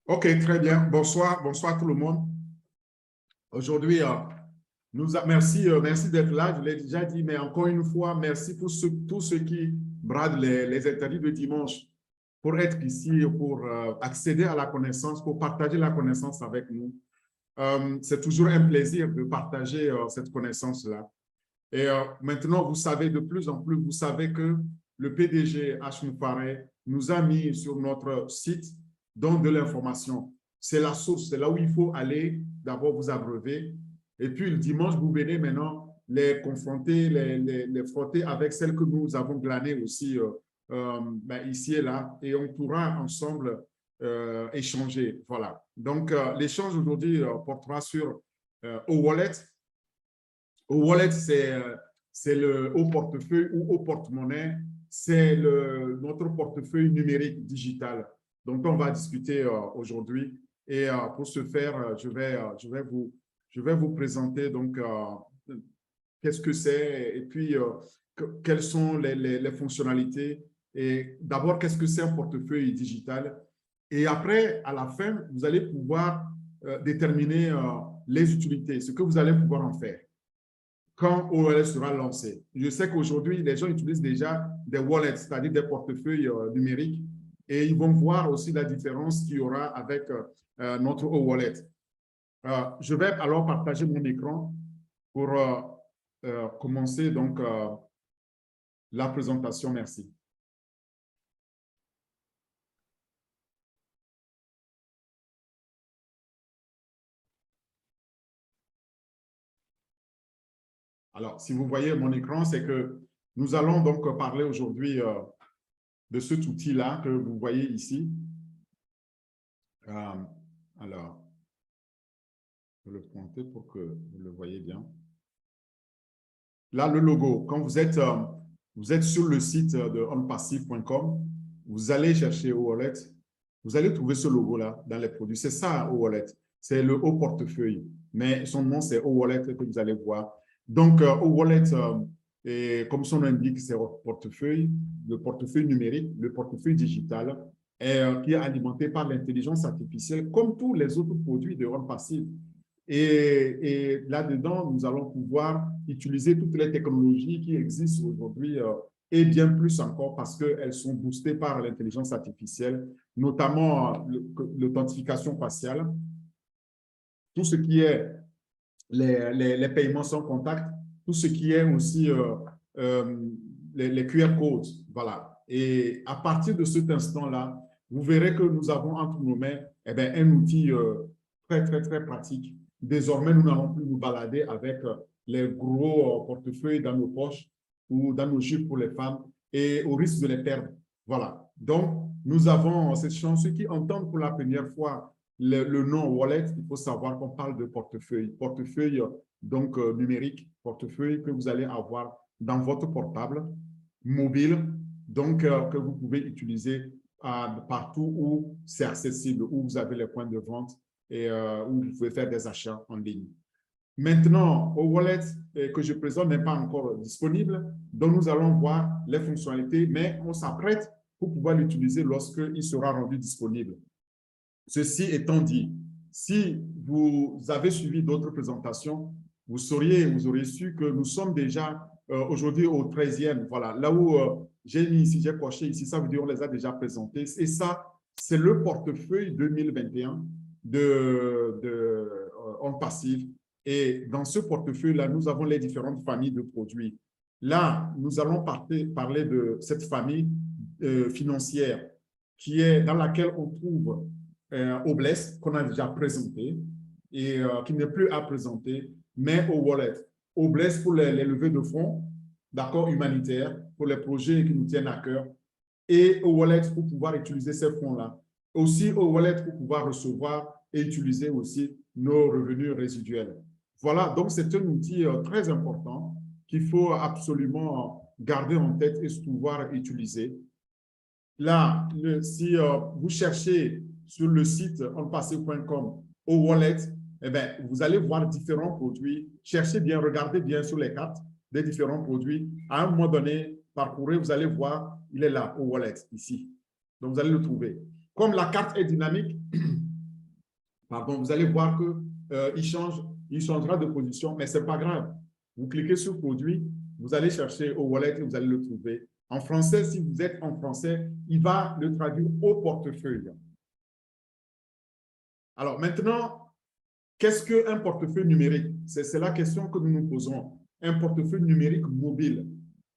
OK, très bien. Bonsoir, bonsoir tout le monde. Aujourd'hui, merci d'être là. Je l'ai déjà dit, mais encore une fois, merci pour tous ceux qui bradent les interdits de dimanche pour être ici, pour accéder à la connaissance, pour partager la connaissance avec nous. C'est toujours un plaisir de partager cette connaissance-là. Et maintenant, vous savez de plus en plus, vous savez que le PDG H. Moufaré nous a mis sur notre site donc de l'information. C'est la source, c'est là où il faut aller d'abord vous abreuver. Et puis le dimanche, vous venez maintenant les confronter, les frotter avec celles que nous avons glanées aussi ici et là. Et on pourra ensemble échanger. Voilà. Donc, l'échange aujourd'hui portera sur O-Wallet. O-Wallet, c'est le haut portefeuille ou au porte-monnaie, c'est notre portefeuille numérique digital dont on va discuter aujourd'hui. Et pour ce faire, je vais vous présenter donc qu'est-ce que c'est et puis quelles sont les fonctionnalités. Et d'abord, qu'est-ce que c'est un portefeuille digital? Et après, à la fin, vous allez pouvoir déterminer les utilités, ce que vous allez pouvoir en faire quand OLS sera lancé. Je sais qu'aujourd'hui, les gens utilisent déjà des wallets, c'est-à-dire des portefeuilles numériques, et ils vont voir aussi la différence qu'il y aura avec notre wallet. Je vais alors partager mon écran pour commencer donc la présentation. Merci. Alors, si vous voyez mon écran, c'est que nous allons donc parler aujourd'hui de cet outil-là que vous voyez ici. Alors, je vais le pointer pour que vous le voyez bien. Là, le logo, quand vous êtes sur le site de onpassive.com, vous allez chercher O-Wallet, vous allez trouver ce logo-là dans les produits. C'est ça, O-Wallet. C'est le haut portefeuille, mais son nom, c'est O-Wallet que vous allez voir. Donc, O-Wallet, et comme son nom indique, c'est le portefeuille numérique, le portefeuille digital, qui est alimenté par l'intelligence artificielle, comme tous les autres produits de OnPassive. Et là-dedans, nous allons pouvoir utiliser toutes les technologies qui existent aujourd'hui et bien plus encore parce qu'elles sont boostées par l'intelligence artificielle, notamment l'authentification faciale, tout ce qui est les paiements sans contact, tout ce qui est aussi les QR codes. Voilà. Et à partir de cet instant-là, vous verrez que nous avons entre nos mains un outil très, très, très pratique. Désormais, nous n'allons plus nous balader avec les gros portefeuilles dans nos poches ou dans nos jupes pour les femmes et au risque de les perdre. Voilà. Donc, nous avons cette chance. Ceux qui entendent pour la première fois le nom wallet, il faut savoir qu'on parle de portefeuille. Portefeuille donc numérique, portefeuille que vous allez avoir dans votre portable mobile, donc que vous pouvez utiliser partout où c'est accessible, où vous avez les points de vente et où vous pouvez faire des achats en ligne. Maintenant, O-Wallet que je présente n'est pas encore disponible, donc nous allons voir les fonctionnalités, mais on s'apprête pour pouvoir l'utiliser lorsqu'il sera rendu disponible. Ceci étant dit, si vous avez suivi d'autres présentations, vous auriez su que nous sommes déjà aujourd'hui au 13e. Voilà, là où j'ai mis ici, j'ai coché ici, ça veut dire qu'on les a déjà présentés. Et ça, c'est le portefeuille 2021 de OnPassive. Et dans ce portefeuille-là, nous avons les différentes familles de produits. Là, nous allons parler de cette famille financière dans laquelle on trouve Obless, qu'on a déjà présenté et qui n'est plus à présenter, mais au wallet. Obless pour les levées de fonds, d'accord, humanitaires, pour les projets qui nous tiennent à cœur, et au wallet pour pouvoir utiliser ces fonds-là. Aussi au wallet pour pouvoir recevoir et utiliser aussi nos revenus résiduels. Voilà, donc c'est un outil très important qu'il faut absolument garder en tête et pouvoir utiliser. Là, si vous cherchez sur le site onpassive.com au wallet, eh bien, vous allez voir différents produits. Cherchez bien, regardez bien sur les cartes des différents produits. À un moment donné, parcourez, vous allez voir, il est là, au wallet, ici. Donc, vous allez le trouver. Comme la carte est dynamique, pardon, vous allez voir qu'il il changera de position, mais ce n'est pas grave. Vous cliquez sur produit, vous allez chercher au wallet et vous allez le trouver. En français, si vous êtes en français, il va le traduire au portefeuille. Alors maintenant, qu'est-ce qu'un portefeuille numérique? C'est la question que nous nous posons. Un portefeuille numérique mobile,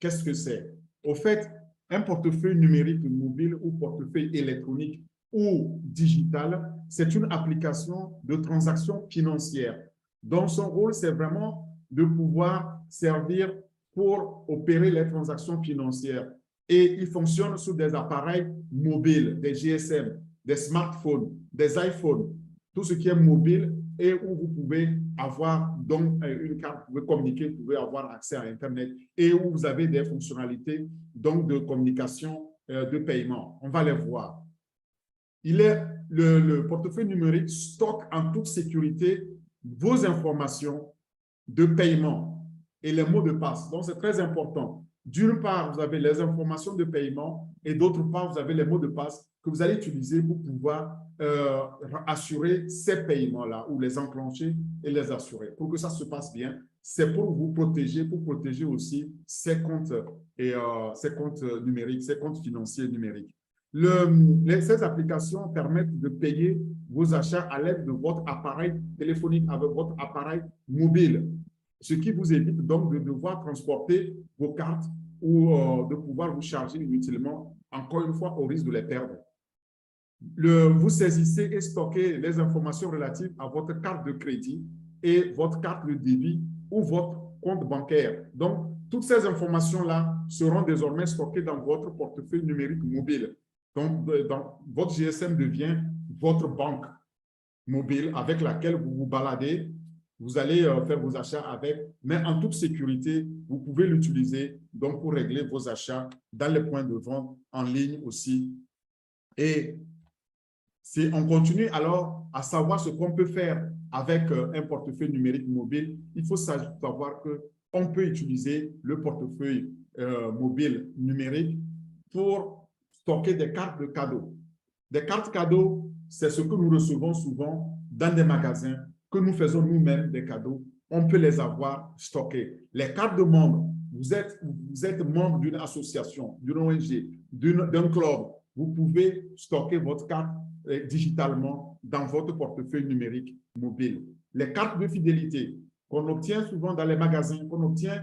qu'est-ce que c'est? Au fait, un portefeuille numérique mobile ou portefeuille électronique ou digital, c'est une application de transaction financière. Donc, son rôle, c'est vraiment de pouvoir servir pour opérer les transactions financières. Et il fonctionne sur des appareils mobiles, des GSM, des smartphones, des iPhones, tout ce qui est mobile et où vous pouvez avoir donc une carte, vous pouvez communiquer, vous pouvez avoir accès à Internet et où vous avez des fonctionnalités donc de communication, de paiement. On va les voir. Le portefeuille numérique stocke en toute sécurité vos informations de paiement et les mots de passe. Donc, c'est très important. D'une part, vous avez les informations de paiement et d'autre part, vous avez les mots de passe que vous allez utiliser pour pouvoir assurer ces paiements-là ou les enclencher et les assurer. Pour que ça se passe bien, c'est pour vous protéger, pour protéger aussi ces comptes, ces comptes numériques, ces comptes financiers numériques. Ces applications permettent de payer vos achats à l'aide de votre appareil téléphonique, avec votre appareil mobile, ce qui vous évite donc de devoir transporter vos cartes ou de pouvoir vous charger inutilement, encore une fois, au risque de les perdre. Vous saisissez et stockez les informations relatives à votre carte de crédit et votre carte de débit ou votre compte bancaire. Donc, toutes ces informations-là seront désormais stockées dans votre portefeuille numérique mobile. Donc, votre GSM devient votre banque mobile avec laquelle vous vous baladez. Vous allez faire vos achats avec, mais en toute sécurité, vous pouvez l'utiliser donc pour régler vos achats dans les points de vente en ligne aussi. Et si on continue alors à savoir ce qu'on peut faire avec un portefeuille numérique mobile, il faut savoir qu'on peut utiliser le portefeuille mobile numérique pour stocker des cartes de cadeaux. Des cartes cadeaux, c'est ce que nous recevons souvent dans des magasins, que nous faisons nous-mêmes des cadeaux. On peut les avoir stockés. Les cartes de membres, vous êtes membre d'une association, d'une ONG, d'un club. Vous pouvez stocker votre carte digitalement dans votre portefeuille numérique mobile. Les cartes de fidélité qu'on obtient souvent dans les magasins, qu'on obtient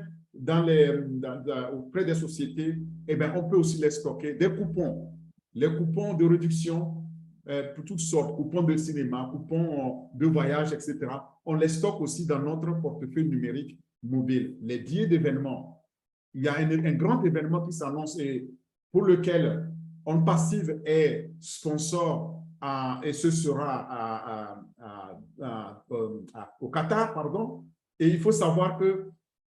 auprès des sociétés, eh bien, on peut aussi les stocker. Des coupons, les coupons de réduction pour toutes sortes, coupons de cinéma, coupons de voyage, etc. On les stocke aussi dans notre portefeuille numérique mobile. Les billets d'événements, il y a un grand événement qui s'annonce et pour lequel On Passive est sponsor et ce sera au Qatar, pardon. Et il faut savoir que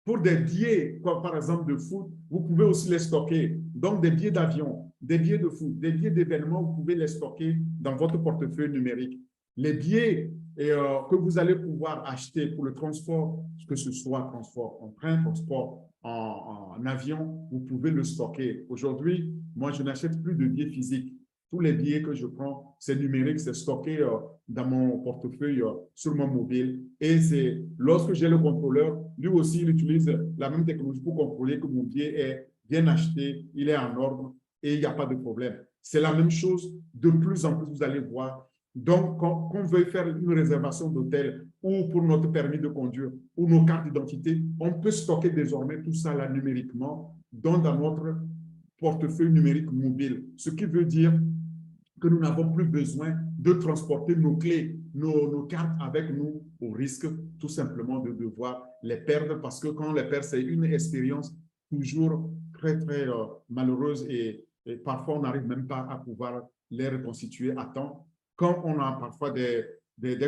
pour des billets, comme par exemple de foot, vous pouvez aussi les stocker. Donc, des billets d'avion, des billets de foot, des billets d'événements, vous pouvez les stocker dans votre portefeuille numérique. Les billets que vous allez pouvoir acheter pour le transport, que ce soit transport en train, transport en avion, vous pouvez le stocker. Aujourd'hui, moi, je n'achète plus de billets physiques. Tous les billets que je prends, c'est numérique, c'est stocké dans mon portefeuille sur mon mobile. Et c'est lorsque j'ai le contrôleur, lui aussi, il utilise la même technologie pour contrôler que mon billet est bien acheté, il est en ordre et il n'y a pas de problème. C'est la même chose, de plus en plus, vous allez voir. Donc, quand on veut faire une réservation d'hôtel ou pour notre permis de conduire ou nos cartes d'identité, on peut stocker désormais tout ça là numériquement dans notre portefeuille numérique mobile. Ce qui veut dire que nous n'avons plus besoin de transporter nos clés, nos cartes avec nous au risque tout simplement de devoir les perdre parce que quand on les perd, c'est une expérience toujours très, très malheureuse et parfois on n'arrive même pas à pouvoir les reconstituer à temps. Quand on a parfois des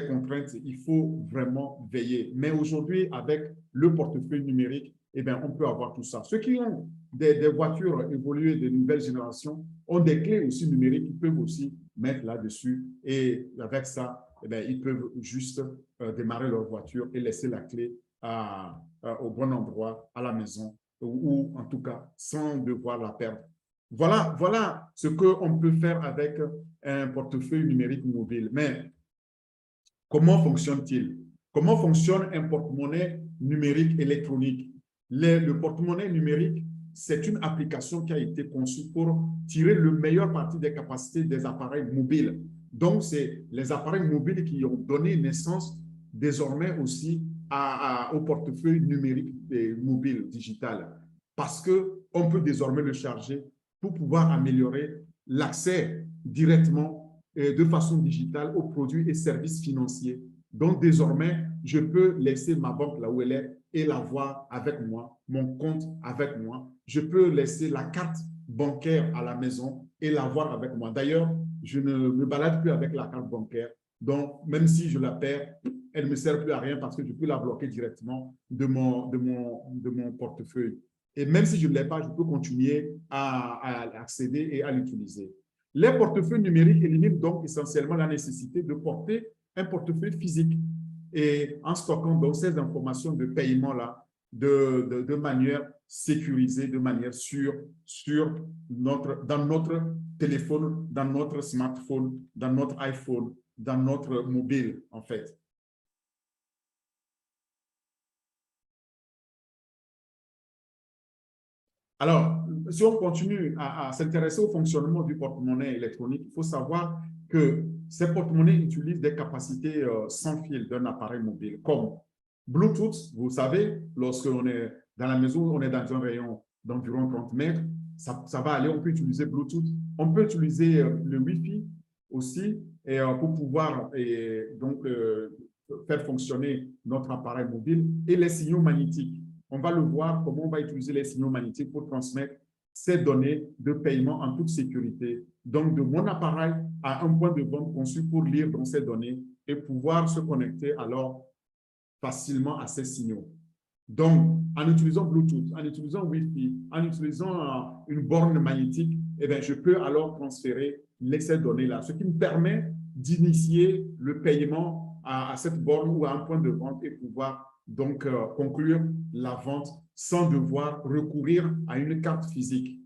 contraintes, il faut vraiment veiller. Mais aujourd'hui, avec le portefeuille numérique, eh bien, on peut avoir tout ça. Ceux qui ont des voitures évoluées de nouvelles générations ont des clés aussi numériques qu'ils peuvent aussi mettre là-dessus. Et avec ça, eh bien, ils peuvent juste démarrer leur voiture et laisser la clé au bon endroit, à la maison, ou en tout cas, sans devoir la perdre. Voilà ce qu'on peut faire avec un portefeuille numérique mobile. Mais Comment fonctionne-t-il? Comment fonctionne un porte-monnaie numérique électronique? Le porte-monnaie numérique, c'est une application qui a été conçue pour tirer le meilleur parti des capacités des appareils mobiles. Donc, c'est les appareils mobiles qui ont donné naissance désormais aussi au portefeuille numérique et mobile digital. Parce qu'on peut désormais le charger pour pouvoir améliorer l'accès directement de façon digitale aux produits et services financiers. Donc, désormais, je peux laisser ma banque là où elle est et l'avoir avec moi, mon compte avec moi. Je peux laisser la carte bancaire à la maison et l'avoir avec moi. D'ailleurs, je ne me balade plus avec la carte bancaire. Donc, même si je la perds, elle ne me sert plus à rien parce que je peux la bloquer directement de mon portefeuille. Et même si je ne l'ai pas, je peux continuer à accéder et à l'utiliser. Les portefeuilles numériques éliminent donc essentiellement la nécessité de porter un portefeuille physique et en stockant donc ces informations de paiement-là de manière sécurisée, de manière sûre dans notre téléphone, dans notre smartphone, dans notre iPhone, dans notre mobile, en fait. Alors, si on continue à s'intéresser au fonctionnement du porte-monnaie électronique, il faut savoir que ces porte-monnaies utilisent des capacités sans fil d'un appareil mobile, comme Bluetooth. Vous savez, lorsqu'on est dans la maison, on est dans un rayon d'environ 30 mètres, ça va aller, on peut utiliser Bluetooth. On peut utiliser le Wi-Fi aussi pour pouvoir faire fonctionner notre appareil mobile et les signaux magnétiques. On va le voir comment on va utiliser les signaux magnétiques pour transmettre ces données de paiement en toute sécurité. Donc, de mon appareil à un point de vente conçu pour lire dans ces données et pouvoir se connecter alors facilement à ces signaux. Donc, en utilisant Bluetooth, en utilisant Wi-Fi, en utilisant une borne magnétique, eh bien, je peux alors transférer ces données-là, ce qui me permet d'initier le paiement à cette borne ou à un point de vente et pouvoir donc conclure la vente sans devoir recourir à une carte physique.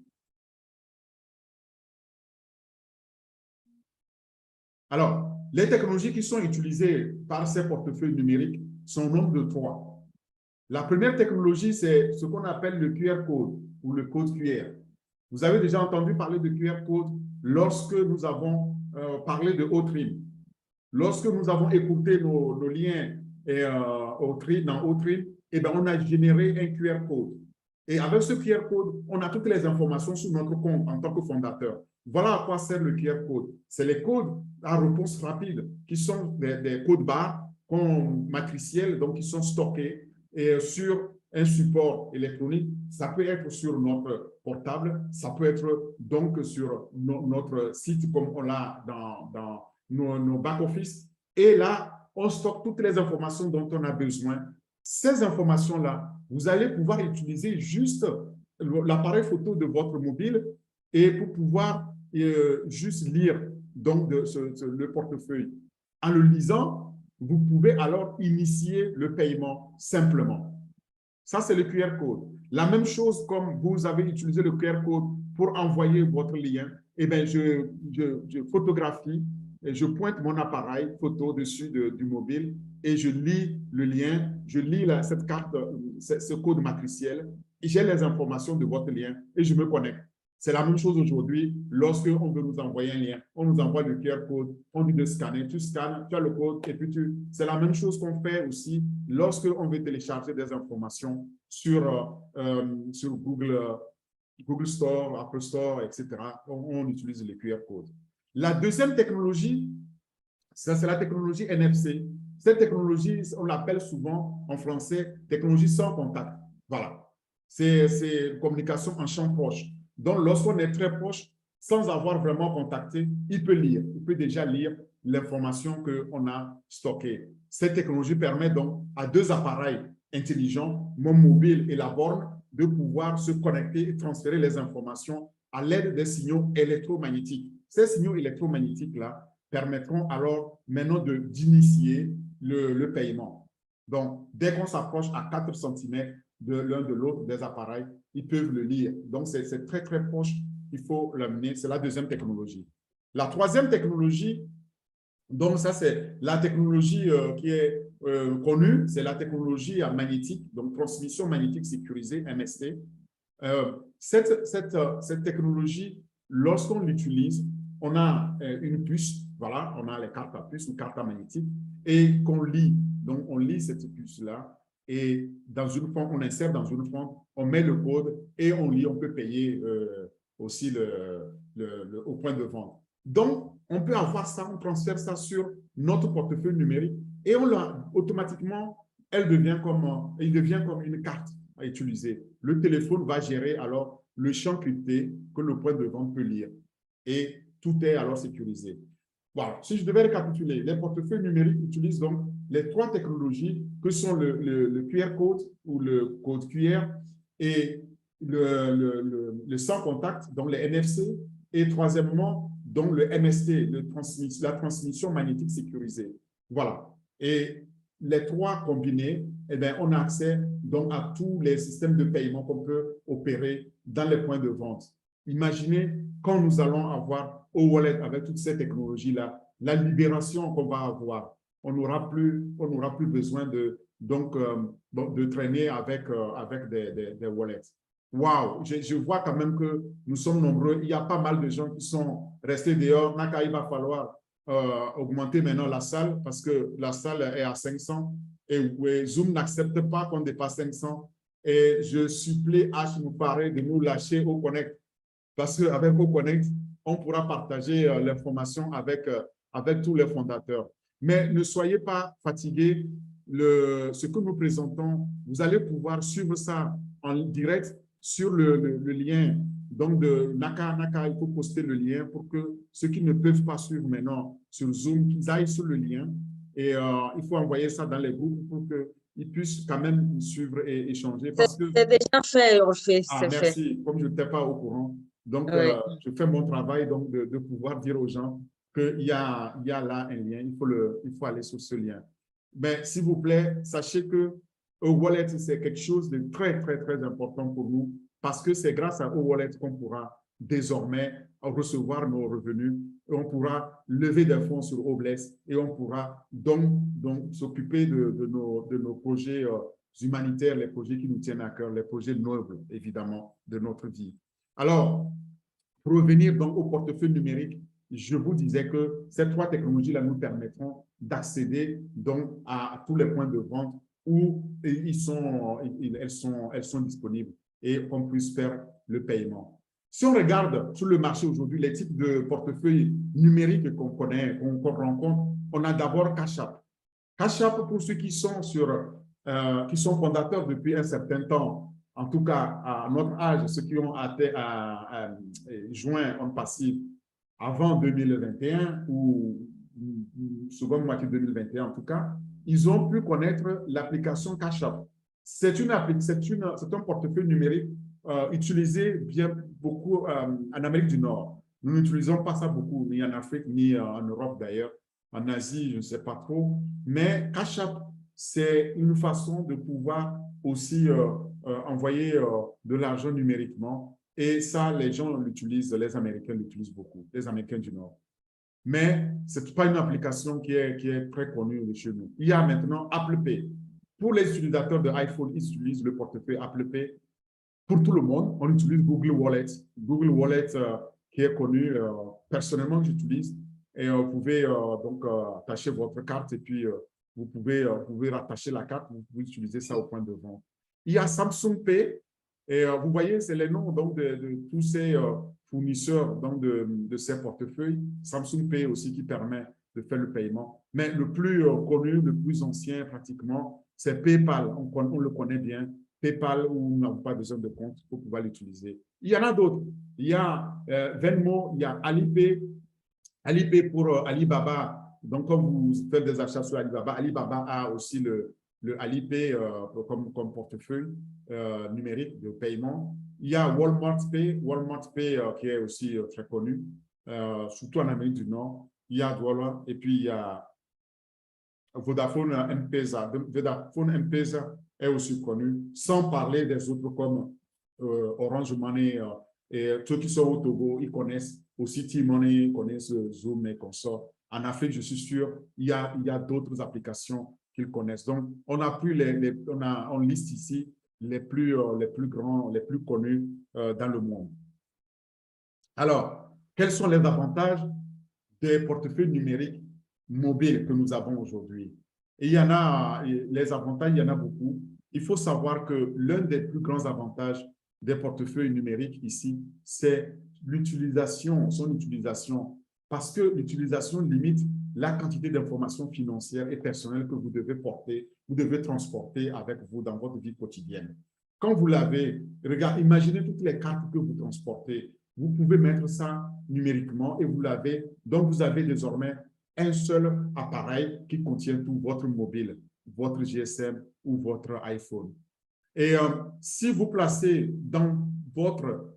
Alors, les technologies qui sont utilisées par ces portefeuilles numériques sont au nombre de 3. La première technologie, c'est ce qu'on appelle le QR code ou le code QR. Vous avez déjà entendu parler de QR code lorsque nous avons parlé de Otril. Lorsque nous avons écouté nos liens dans Otril, eh bien, on a généré un QR code. Et avec ce QR code, on a toutes les informations sur notre compte en tant que fondateur. Voilà à quoi sert le QR code. C'est les codes à réponse rapide qui sont des codes barres matriciels, donc qui sont stockés et sur un support électronique. Ça peut être sur notre portable, ça peut être donc sur notre site comme on l'a dans nos back-office. Et là, on stocke toutes les informations dont on a besoin. Ces informations-là, vous allez pouvoir utiliser juste l'appareil photo de votre mobile et pour pouvoir juste lire donc le portefeuille. En le lisant, vous pouvez alors initier le paiement simplement. Ça, c'est le QR code. La même chose comme vous avez utilisé le QR code pour envoyer votre lien, eh bien, je photographie, et je pointe mon appareil photo dessus du mobile et je lis le lien, je lis cette carte, ce code matriciel, et j'ai les informations de votre lien et je me connecte. C'est la même chose aujourd'hui lorsqu'on veut nous envoyer un lien. On nous envoie le QR code, on dit de scanner, tu scannes, tu as le code et puis c'est la même chose qu'on fait aussi lorsqu'on veut télécharger des informations sur Google Store, Apple Store, etc. On utilise le QR code. La deuxième technologie, c'est la technologie NFC. Cette technologie, on l'appelle souvent en français technologie sans contact. Voilà. C'est une communication en champ proche. Donc, lorsqu'on est très proche, sans avoir vraiment contacté, il peut déjà lire l'information qu'on a stockée. Cette technologie permet donc à deux appareils intelligents, mon mobile et la borne, de pouvoir se connecter et transférer les informations à l'aide des signaux électromagnétiques. Ces signaux électromagnétiques-là permettront alors maintenant d'initier le paiement. Donc, dès qu'on s'approche à 4 cm de l'un de l'autre des appareils, ils peuvent le lire. Donc, c'est très, très proche. Il faut l'amener. C'est la deuxième technologie. La troisième technologie, Donc, ça, c'est la technologie qui est connue, c'est la technologie magnétique, donc transmission magnétique sécurisée, MST. Cette technologie, lorsqu'on l'utilise, on a une puce, voilà, on a les cartes à puce ou cartes à magnétique, et qu'on lit. Donc, on lit cette puce-là, et dans une fente, on insère dans une fente, on met le code, et on lit, on peut payer aussi au point de vente. Donc, on peut avoir ça, on transfère ça sur notre portefeuille numérique, et automatiquement, il devient comme une carte à utiliser. Le téléphone va gérer alors le champ crypté que le point de vente peut lire. Et tout est alors sécurisé. Voilà. Si je devais récapituler, les portefeuilles numériques utilisent donc les trois technologies que sont le QR code ou le code QR et le sans contact, donc les NFC, et troisièmement, donc le MST, la transmission magnétique sécurisée. Voilà. Et les trois combinés, eh bien, on a accès donc à tous les systèmes de paiement qu'on peut opérer dans les points de vente. Imaginez quand nous allons avoir au wallet avec toutes ces technologies-là, la libération qu'on va avoir. On n'aura plus besoin de traîner avec des wallets. Waouh, je vois quand même que nous sommes nombreux. Il y a pas mal de gens qui sont restés dehors. Naka, il va falloir augmenter maintenant la salle parce que la salle est à 500 et Zoom n'accepte pas qu'on dépasse 500. Et je supplie H nous paraît de nous lâcher au Connect parce qu'avec au Connect, on pourra partager l'information avec tous les fondateurs. Mais ne soyez pas fatigués. Ce que nous présentons, vous allez pouvoir suivre ça en direct sur le lien. Donc, de Naka, il faut poster le lien pour que ceux qui ne peuvent pas suivre maintenant sur Zoom, qu'ils aillent sur le lien. Et il faut envoyer ça dans les groupes pour qu'ils puissent quand même suivre et échanger. C'est déjà fait, on fait, c'est fait. Merci, comme je n'étais pas au courant. Donc, oui. Je fais mon travail donc, de pouvoir dire aux gens qu'il y a là un lien, il faut aller sur ce lien. Mais s'il vous plaît, sachez que Wallet, c'est quelque chose de très, très, très important pour nous parce que c'est grâce à Wallet qu'on pourra désormais recevoir nos revenus et on pourra lever des fonds sur Obless et on pourra donc s'occuper de nos projets humanitaires, les projets qui nous tiennent à cœur, les projets nobles, évidemment, de notre vie. Alors, pour revenir donc au portefeuille numérique, je vous disais que ces trois technologies-là nous permettront d'accéder donc à tous les points de vente où elles sont disponibles et qu'on puisse faire le paiement. Si on regarde sur le marché aujourd'hui les types de portefeuilles numériques qu'on connaît, qu'on rencontre, on a d'abord Cash App. Cash App, pour ceux qui sont fondateurs depuis un certain temps, en tout cas à notre âge, ceux qui ont joint en passif avant 2021 ou seconde moitié 2021 en tout cas, ils ont pu connaître l'application Cash App. C'est un portefeuille numérique utilisé bien beaucoup en Amérique du Nord. Nous n'utilisons pas ça beaucoup, ni en Afrique, ni en Europe d'ailleurs. En Asie, je ne sais pas trop. Mais Cash App, c'est une façon de pouvoir aussi envoyer de l'argent numériquement. Et ça, les gens l'utilisent, les Américains l'utilisent beaucoup, les Américains du Nord. Mais ce n'est pas une application qui est très connue chez nous. Il y a maintenant Apple Pay. Pour les utilisateurs de iPhone, ils utilisent le portefeuille Apple Pay. Pour tout le monde, on utilise Google Wallet. Google Wallet qui est connu, personnellement, j'utilise. Et vous pouvez donc attacher votre carte et puis vous pouvez rattacher la carte, vous pouvez utiliser ça au point de vente. Il y a Samsung Pay et vous voyez, c'est les noms donc, de tous ces fournisseurs donc, de ces portefeuilles. Samsung Pay aussi qui permet de faire le paiement. Mais le plus connu, le plus ancien pratiquement, c'est PayPal. On le connaît bien. PayPal où nous n'avons pas besoin de compte pour pouvoir l'utiliser. Il y en a d'autres. Il y a Venmo, il y a Alipay. Alipay pour Alibaba. Donc, comme vous faites des achats sur Alibaba, Alibaba a aussi le Alipay comme portefeuille numérique de paiement. Il y a Walmart Pay qui est aussi très connu, surtout en Amérique du Nord. Il y a Douala et puis il y a Vodafone M-Pesa. Vodafone M-Pesa est aussi connu, sans parler des autres comme Orange Money et ceux qui sont au Togo, ils connaissent aussi T-Money, ils connaissent Zoom et consorts. En Afrique, je suis sûr, il y a d'autres applications qu'ils connaissent. Donc, on a pris on liste ici les plus grands, les plus connus dans le monde. Alors, quels sont les avantages des portefeuilles numériques mobiles que nous avons aujourd'hui? Et il y en a, les avantages, il y en a beaucoup. Il faut savoir que l'un des plus grands avantages des portefeuilles numériques ici, c'est son utilisation, parce que l'utilisation limite la quantité d'informations financières et personnelles que vous devez porter, vous devez transporter avec vous dans votre vie quotidienne. Quand vous l'avez, regardez, imaginez toutes les cartes que vous transportez. Vous pouvez mettre ça numériquement et vous l'avez. Donc, vous avez désormais un seul appareil qui contient tout, votre mobile, votre GSM ou votre iPhone. Et si vous placez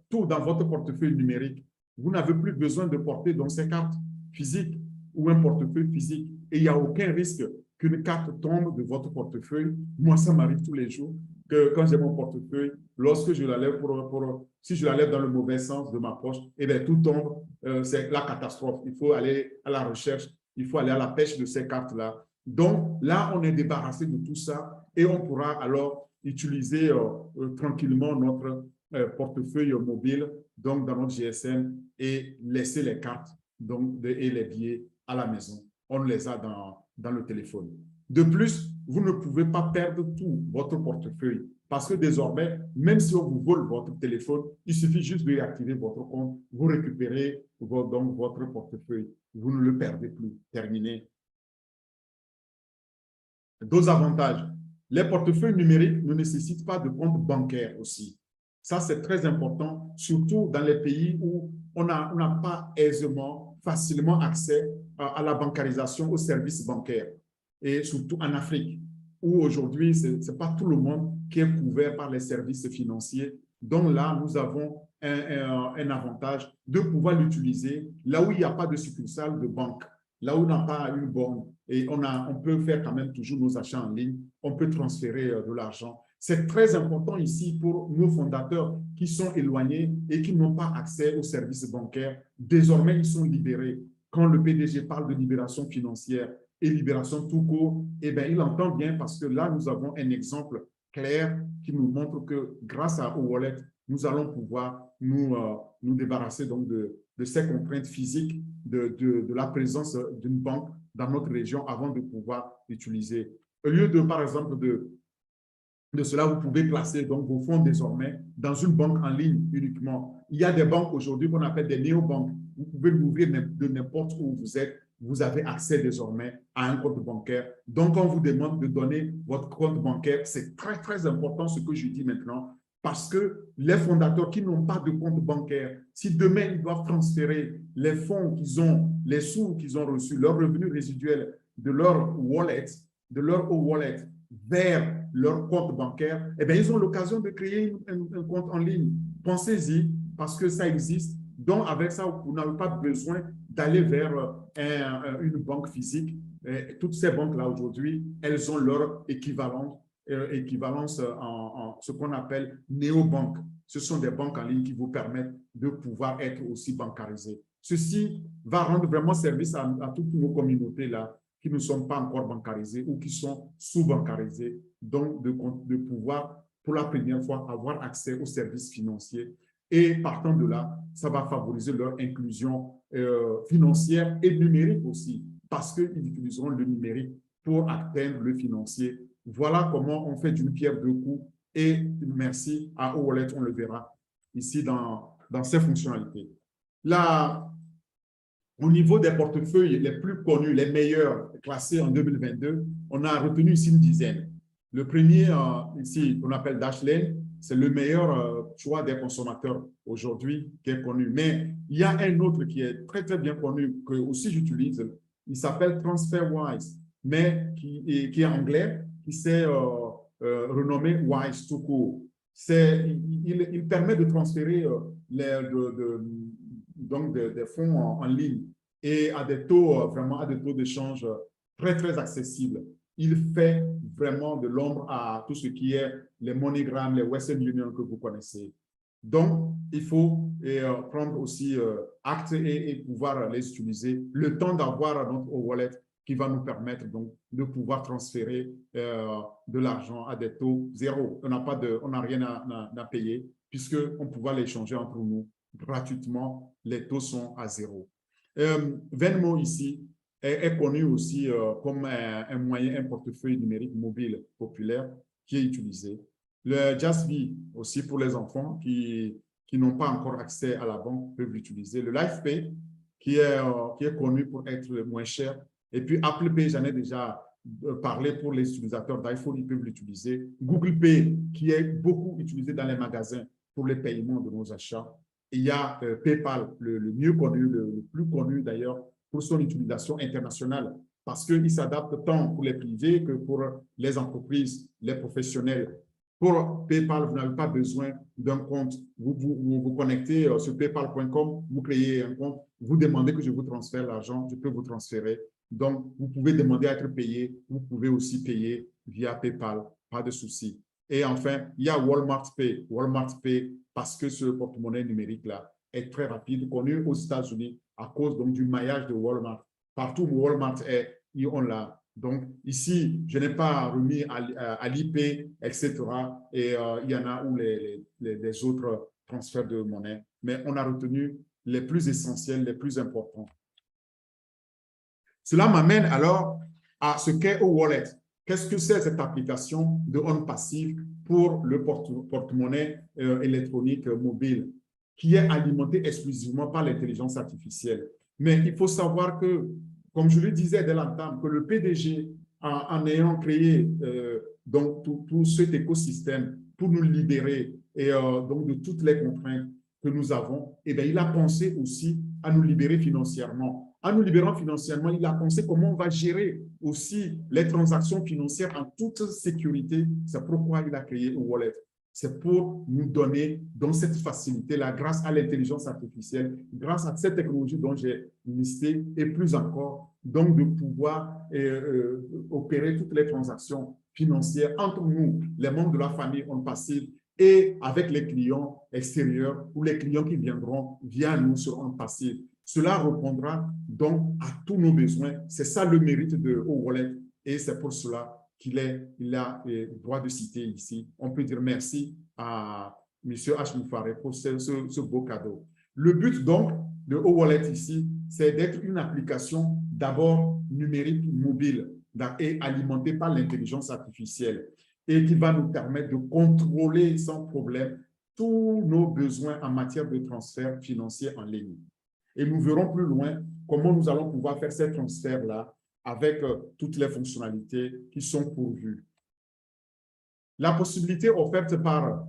tout dans votre portefeuille numérique, vous n'avez plus besoin de porter donc ces cartes physiques ou un portefeuille physique. Et il n'y a aucun risque qu'une carte tombe de votre portefeuille. Moi, ça m'arrive tous les jours que quand j'ai mon portefeuille, lorsque je la lève si je la lève dans le mauvais sens de ma poche, eh bien, tout tombe, c'est la catastrophe. Il faut aller à la recherche, il faut aller à la pêche de ces cartes-là. Donc, là, on est débarrassé de tout ça et on pourra alors utiliser tranquillement notre portefeuille mobile, donc dans notre GSM, et laisser les cartes et les billets à la maison. On les a dans le téléphone. De plus, vous ne pouvez pas perdre tout votre portefeuille parce que désormais, même si on vous vole votre téléphone, il suffit juste de réactiver votre compte, vous récupérez donc votre portefeuille. Vous ne le perdez plus. Terminé. D'autres avantages. Les portefeuilles numériques ne nécessitent pas de compte bancaire aussi. Ça, c'est très important, surtout dans les pays où on n'a pas aisément, facilement accès à la bancarisation, aux services bancaires. Et surtout en Afrique, où aujourd'hui, ce n'est pas tout le monde qui est couvert par les services financiers. Donc là, nous avons un avantage de pouvoir l'utiliser là où il n'y a pas de succursale de banque, là où on n'a pas une borne. Et on peut faire quand même toujours nos achats en ligne, on peut transférer de l'argent. C'est très important ici pour nos fondateurs qui sont éloignés et qui n'ont pas accès aux services bancaires. Désormais, ils sont libérés. Quand le PDG parle de libération financière et libération tout court, eh bien, il entend bien parce que là, nous avons un exemple clair qui nous montre que grâce à Wallet, nous allons pouvoir nous débarrasser donc de ces contraintes physiques de la présence d'une banque dans notre région avant de pouvoir l'utiliser. Au lieu de, par exemple, de cela, vous pouvez placer donc vos fonds désormais dans une banque en ligne uniquement. Il y a des banques aujourd'hui qu'on appelle des néobanques. Vous pouvez l'ouvrir de n'importe où vous êtes. Vous avez accès désormais à un compte bancaire. Donc, on vous demande de donner votre compte bancaire. C'est très, très important ce que je dis maintenant parce que les fondateurs qui n'ont pas de compte bancaire, si demain ils doivent transférer les fonds qu'ils ont, les sous qu'ils ont reçus, leurs revenus résiduels de leur wallet, de leur wallet vers leur compte bancaire, eh bien, ils ont l'occasion de créer un compte en ligne. Pensez-y, parce que ça existe. Donc, avec ça, vous n'avez pas besoin d'aller vers une banque physique. Et toutes ces banques-là, aujourd'hui, elles ont leur équivalence en ce qu'on appelle néobanques. Ce sont des banques en ligne qui vous permettent de pouvoir être aussi bancarisés. Ceci va rendre vraiment service à toutes nos communautés-là qui ne sont pas encore bancarisés ou qui sont sous-bancarisés, donc de pouvoir, pour la première fois, avoir accès aux services financiers. Et partant de là, ça va favoriser leur inclusion financière et numérique aussi, parce qu'ils utiliseront le numérique pour atteindre le financier. Voilà comment on fait d'une pierre deux coups. Et merci à Wallet, on le verra ici dans ces fonctionnalités. Là, au niveau des portefeuilles les plus connus, les meilleurs classés en 2022, on a retenu ici une dizaine. Le premier, ici, qu'on appelle Dashlane, c'est le meilleur choix des consommateurs aujourd'hui qui est connu. Mais il y a un autre qui est très, très bien connu, que aussi j'utilise. Il s'appelle TransferWise, mais qui est anglais, qui s'est renommé Wise tout court. Il permet de transférer donc des fonds en ligne et à des taux vraiment à des taux d'échange très très accessibles. Il fait vraiment de l'ombre à tout ce qui est les MoneyGram, les Western Union que vous connaissez. Donc, il faut prendre aussi acte et pouvoir les utiliser le temps d'avoir notre wallet qui va nous permettre donc de pouvoir transférer de l'argent à des taux zéro. On n'a rien à payer puisqu'on pourra l'échanger entre nous gratuitement. Les taux sont à zéro. Venmo ici est connu aussi comme un moyen, un portefeuille numérique mobile populaire qui est utilisé. Le JazzV aussi pour les enfants qui n'ont pas encore accès à la banque peuvent l'utiliser. Le LifePay qui est connu pour être le moins cher. Et puis Apple Pay, j'en ai déjà parlé pour les utilisateurs d'iPhone, ils peuvent l'utiliser. Google Pay qui est beaucoup utilisé dans les magasins pour les paiements de nos achats. Et il y a PayPal, le mieux connu, le plus connu d'ailleurs pour son utilisation internationale parce qu'il s'adapte tant pour les privés que pour les entreprises, les professionnels. Pour PayPal, vous n'avez pas besoin d'un compte. Vous connectez sur paypal.com, vous créez un compte, vous demandez que je vous transfère l'argent, je peux vous transférer. Donc, vous pouvez demander à être payé. Vous pouvez aussi payer via PayPal, pas de souci. Et enfin, il y a Walmart Pay. Walmart Pay, parce que ce porte-monnaie numérique-là est très rapide, connu aux États-Unis à cause donc, du maillage de Walmart. Partout où Walmart est, on l'a. Donc, ici, je n'ai pas remis à l'IP, etc. Et il y en a où les autres transferts de monnaie. Mais on a retenu les plus essentiels, les plus importants. Cela m'amène alors à ce qu'est OWallet. Qu'est-ce que c'est cette application de OnPassive pour le porte-monnaie électronique mobile qui est alimenté exclusivement par l'intelligence artificielle? Mais il faut savoir que, comme je le disais dès l'entame, que le PDG, en ayant créé donc tout cet écosystème pour nous libérer et donc de toutes les contraintes que nous avons, eh bien, il a pensé aussi à nous libérer financièrement. En nous libérant financièrement, il a pensé comment on va gérer aussi les transactions financières en toute sécurité. C'est pourquoi il a créé OWallet. C'est pour nous donner dans cette facilité-là, grâce à l'intelligence artificielle, grâce à cette technologie dont j'ai listé, et plus encore, donc de pouvoir opérer toutes les transactions financières entre nous, les membres de la famille OnPassive, et avec les clients extérieurs ou les clients qui viendront via nous sur OnPassive. Cela répondra donc à tous nos besoins. C'est ça le mérite de OWallet et c'est pour cela qu'il a le droit de citer ici. On peut dire merci à M. H. Moufaré pour ce beau cadeau. Le but donc de OWallet ici, c'est d'être une application d'abord numérique mobile et alimentée par l'intelligence artificielle et qui va nous permettre de contrôler sans problème tous nos besoins en matière de transfert financier en ligne. Et nous verrons plus loin comment nous allons pouvoir faire ces transferts-là avec toutes les fonctionnalités qui sont pourvues. La possibilité offerte par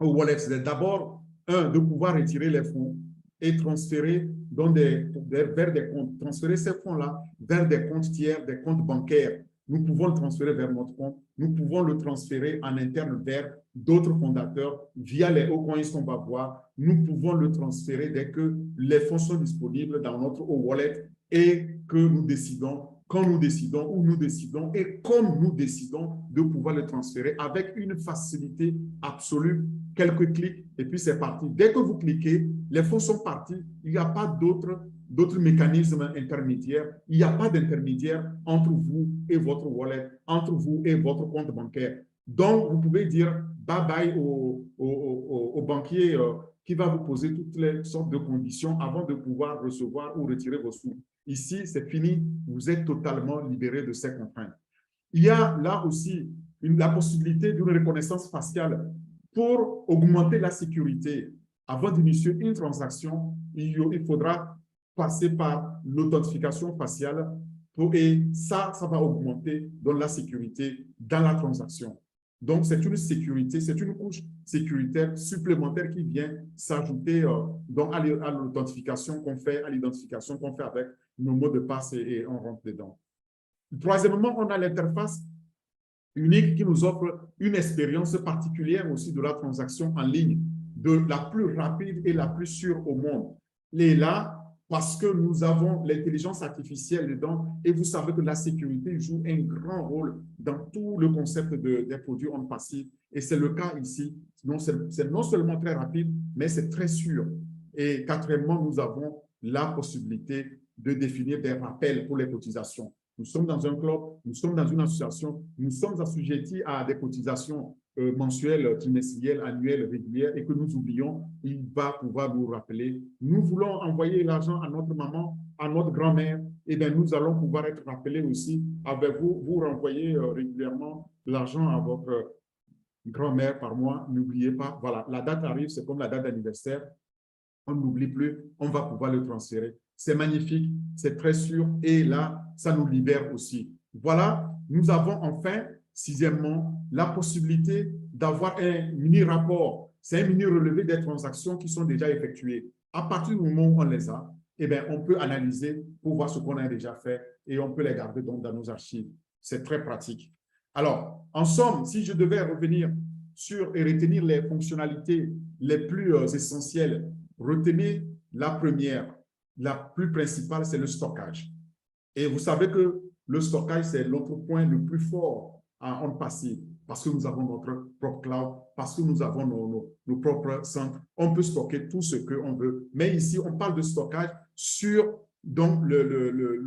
OWallet, c'est d'abord, de pouvoir retirer les fonds et transférer vers des comptes, transférer ces fonds-là vers des comptes tiers, des comptes bancaires. Nous pouvons le transférer vers notre compte, nous pouvons le transférer en interne vers d'autres fondateurs via les coins qu'on va voir. Nous pouvons le transférer dès que les fonds sont disponibles dans notre wallet et que nous décidons, quand nous décidons, où nous décidons et comme nous décidons de pouvoir le transférer avec une facilité absolue. Quelques clics et puis c'est parti. Dès que vous cliquez, les fonds sont partis. Il n'y a pas d'autres mécanismes intermédiaires. Il n'y a pas d'intermédiaire entre vous et votre wallet, entre vous et votre compte bancaire. Donc, vous pouvez dire bye-bye au banquier qui va vous poser toutes les sortes de conditions avant de pouvoir recevoir ou retirer vos sous. Ici, c'est fini. Vous êtes totalement libéré de ces contraintes. Il y a là aussi la possibilité d'une reconnaissance faciale pour augmenter la sécurité. Avant d'initier une transaction, il faudra passer par l'authentification faciale et ça va augmenter dans la sécurité dans la transaction. Donc, c'est une sécurité, c'est une couche sécuritaire supplémentaire qui vient s'ajouter à l'authentification qu'on fait, à l'identification qu'on fait avec nos mots de passe et on rentre dedans. Troisièmement, on a l'interface unique qui nous offre une expérience particulière aussi de la transaction en ligne, de la plus rapide et la plus sûre au monde. Et là, parce que nous avons l'intelligence artificielle dedans et vous savez que la sécurité joue un grand rôle dans tout le concept des produits OnPassive. Et c'est le cas ici. C'est non seulement très rapide, mais c'est très sûr. Et quatrièmement, nous avons la possibilité de définir des rappels pour les cotisations. Nous sommes dans un club, nous sommes dans une association, nous sommes assujettis à des cotisations mensuelles, trimestrielles, annuelles, régulières et que nous oublions, il va pouvoir nous rappeler. Nous voulons envoyer l'argent à notre maman, à notre grand-mère, et bien nous allons pouvoir être rappelés aussi avec vous. Vous renvoyez régulièrement l'argent à votre grand-mère par mois. N'oubliez pas, voilà, la date arrive, c'est comme la date d'anniversaire. On n'oublie plus, on va pouvoir le transférer. C'est magnifique, c'est très sûr et là, ça nous libère aussi. Voilà, nous avons enfin, sixièmement, la possibilité d'avoir un mini-rapport. C'est un mini-relevé des transactions qui sont déjà effectuées. À partir du moment où on les a, eh bien, on peut analyser pour voir ce qu'on a déjà fait et on peut les garder donc dans nos archives. C'est très pratique. Alors, en somme, si je devais revenir sur et retenir les fonctionnalités les plus essentielles, retenez la première, la plus principale, c'est le stockage. Et vous savez que le stockage, c'est l'autre point le plus fort en passif, parce que nous avons notre propre cloud, parce que nous avons nos propres centres. On peut stocker tout ce qu'on veut. Mais ici, on parle de stockage sur donc,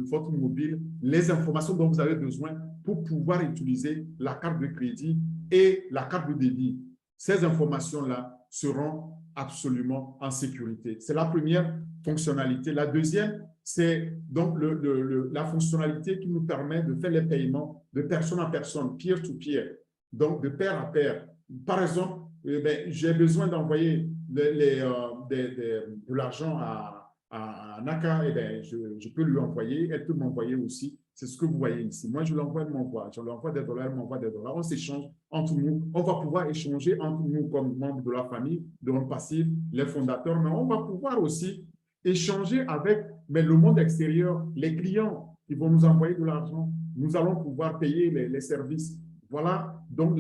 votre mobile, les informations dont vous avez besoin pour pouvoir utiliser la carte de crédit et la carte de débit. Ces informations-là seront absolument en sécurité. C'est la première fonctionnalité. La deuxième, c'est donc la fonctionnalité qui nous permet de faire les paiements de personne à personne, peer-to-peer, donc de pair à pair. Par exemple, j'ai besoin d'envoyer de l'argent à Naka, je peux lui envoyer, elle peut m'envoyer aussi. C'est ce que vous voyez ici. Moi, je l'envoie, elle m'envoie. Je lui envoie des dollars, elle m'envoie des dollars. On s'échange entre nous. On va pouvoir échanger entre nous comme membres de la famille, de notre passif, les fondateurs, mais on va pouvoir aussi échanger avec le monde extérieur, les clients qui vont nous envoyer de l'argent. Nous allons pouvoir payer les services. Voilà donc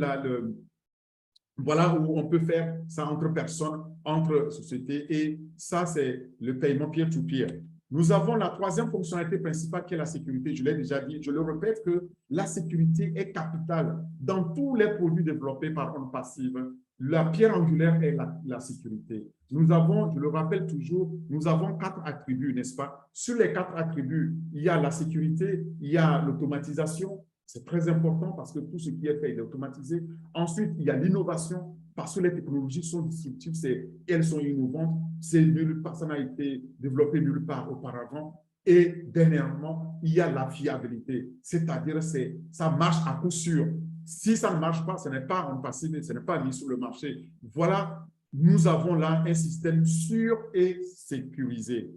voilà où on peut faire ça entre personnes, entre sociétés, et ça, c'est le paiement peer-to-peer. Nous avons la troisième fonctionnalité principale qui est la sécurité. Je l'ai déjà dit, je le répète que la sécurité est capitale dans tous les produits développés par On Passive. La pierre angulaire est la sécurité. Nous avons, je le rappelle toujours, nous avons 4 attributs, n'est-ce pas? Sur les 4 attributs, il y a la sécurité, il y a l'automatisation. C'est très important parce que tout ce qui est fait est automatisé. Ensuite, il y a l'innovation parce que les technologies sont disruptives, elles sont innovantes. Ça n'a été développé nulle part auparavant. Et dernièrement, il y a la fiabilité, c'est-à-dire ça marche à coup sûr. Si ça ne marche pas, ce n'est pas en passif, ce n'est pas mis sur le marché. Voilà, nous avons là un système sûr et sécurisé.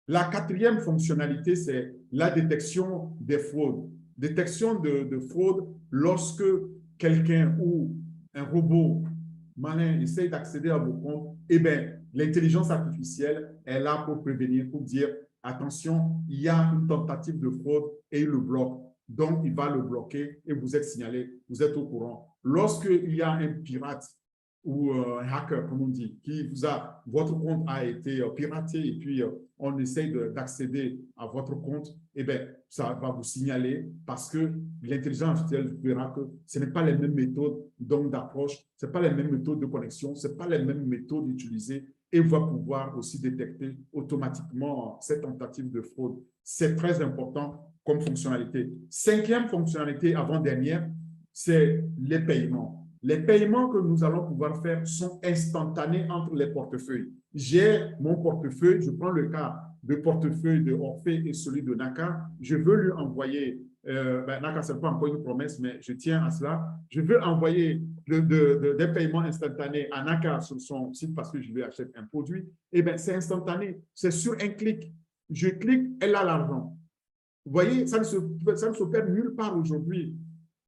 La quatrième fonctionnalité, c'est la détection des fraudes. Détection de fraude lorsque quelqu'un ou un robot malin essaye d'accéder à vos comptes, eh bien, l'intelligence artificielle est là pour prévenir, pour dire, attention, il y a une tentative de fraude et il le bloque. Donc, il va le bloquer et vous êtes signalé, vous êtes au courant. Lorsqu'il y a un pirate ou un hacker, comme on dit, votre compte a été piraté et puis on essaye d'accéder à votre compte, eh bien, ça va vous signaler parce que l'intelligence artificielle verra que ce n'est pas les mêmes méthodes d'approche, ce n'est pas les mêmes méthodes de connexion, ce n'est pas les mêmes méthodes utilisées et va pouvoir aussi détecter automatiquement cette tentative de fraude. C'est très important comme fonctionnalité. Cinquième fonctionnalité avant-dernière, c'est les paiements. Les paiements que nous allons pouvoir faire sont instantanés entre les portefeuilles. J'ai mon portefeuille, je prends le cas de portefeuille de Orphée et celui de Naka. Je veux lui envoyer, Naka, ce n'est pas encore une promesse, mais je tiens à cela. Je veux envoyer des paiements instantanés à Naka sur son site parce que je lui achète un produit. Eh bien, c'est instantané, c'est sur un clic. Je clique, elle a l'argent. Vous voyez, ça ne se perd nulle part aujourd'hui.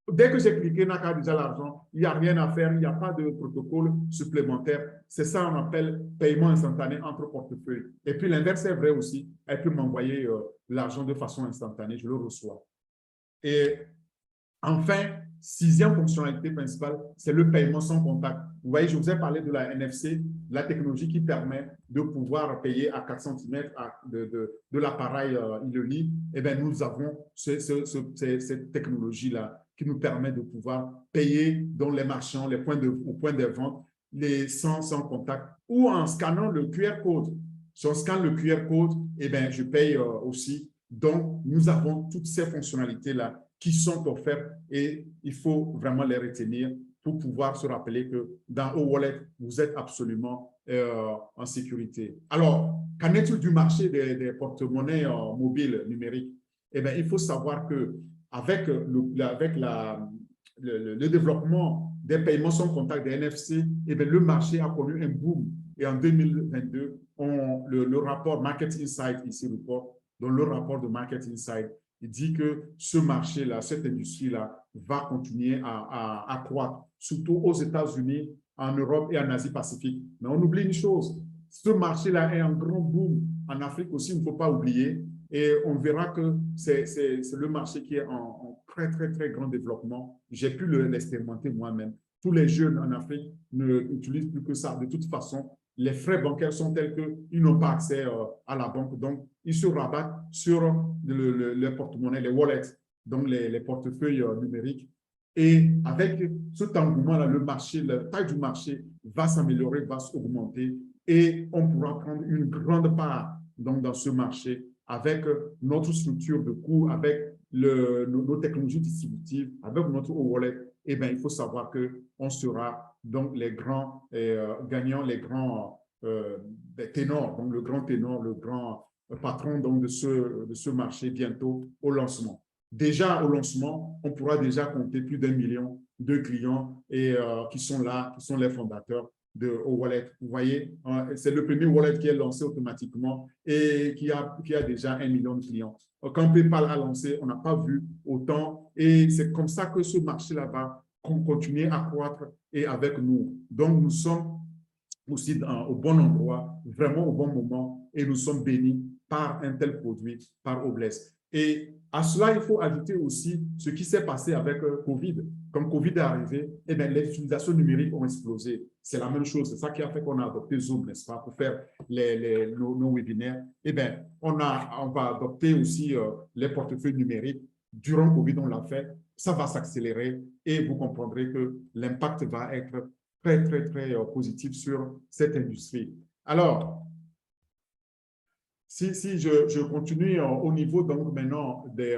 Dès que j'ai cliqué, Naka a déjà l'argent, il n'y a rien à faire, il n'y a pas de protocole supplémentaire. C'est ça qu'on appelle paiement instantané entre portefeuilles. Et puis l'inverse est vrai aussi. Elle peut m'envoyer l'argent de façon instantanée, je le reçois. Et enfin, sixième fonctionnalité principale, c'est le paiement sans contact. Vous voyez, je vous ai parlé de la NFC, la technologie qui permet de pouvoir payer à 4 cm de l'appareil il le lit. Eh bien, nous avons cette technologie-là qui nous permet de pouvoir payer dans les marchands, au point de vente, sans contact, ou en scannant le QR code. Si on scanne le QR code, eh bien, je paye aussi. Donc, nous avons toutes ces fonctionnalités-là qui sont offertes et il faut vraiment les retenir pour pouvoir se rappeler que dans O-Wallet, vous êtes absolument en sécurité. Alors, qu'en est-il du marché des porte-monnaies mobiles numériques? Eh bien, il faut savoir qu'avec le développement des paiements sans contact des NFC, eh bien, le marché a connu un boom. Et en 2022, le rapport Market Insight ici report, dans le rapport de Market Insight, il dit que ce marché-là, cette industrie-là, va continuer à croître, surtout aux États-Unis, en Europe et en Asie-Pacifique. Mais on oublie une chose, ce marché-là est en grand boom. En Afrique aussi, il ne faut pas oublier. Et on verra que c'est le marché qui est en très, très, très grand développement. J'ai pu l'expérimenter moi-même. Tous les jeunes en Afrique n'utilisent plus que ça. De toute façon, les frais bancaires sont tels qu'ils n'ont pas accès à la banque. Donc, ils se rabattent sur les porte-monnaies, les wallets, donc les portefeuilles numériques. Et avec cet engouement-là, le marché, la taille du marché va s'améliorer, va s'augmenter et on pourra prendre une grande part donc, dans ce marché avec notre structure de coût, avec nos technologies distributives, avec notre wallet. Eh bien, il faut savoir qu'on sera donc les grands gagnants, les grands ténors, donc le grand ténor, le grand patron donc, de ce marché bientôt au lancement. Déjà au lancement, on pourra déjà compter plus d'1 million de clients et, qui sont là, qui sont les fondateurs de O-Wallet. Vous voyez, c'est le premier wallet qui est lancé automatiquement et qui a déjà 1 million de clients. Quand PayPal a lancé, on n'a pas vu autant et c'est comme ça que ce marché-là va continuer à croître et avec nous. Donc, nous sommes aussi au bon endroit, vraiment au bon moment et nous sommes bénis par un tel produit, par Obless. Et à cela, il faut ajouter aussi ce qui s'est passé avec Covid. Comme Covid est arrivé, eh bien, les utilisations numériques ont explosé. C'est la même chose. C'est ça qui a fait qu'on a adopté Zoom, n'est-ce pas, pour faire nos webinaires. Eh bien, on va adopter aussi les portefeuilles numériques. Durant Covid, on l'a fait. Ça va s'accélérer et vous comprendrez que l'impact va être très, très, très positif sur cette industrie. Alors, si je continue au niveau donc maintenant des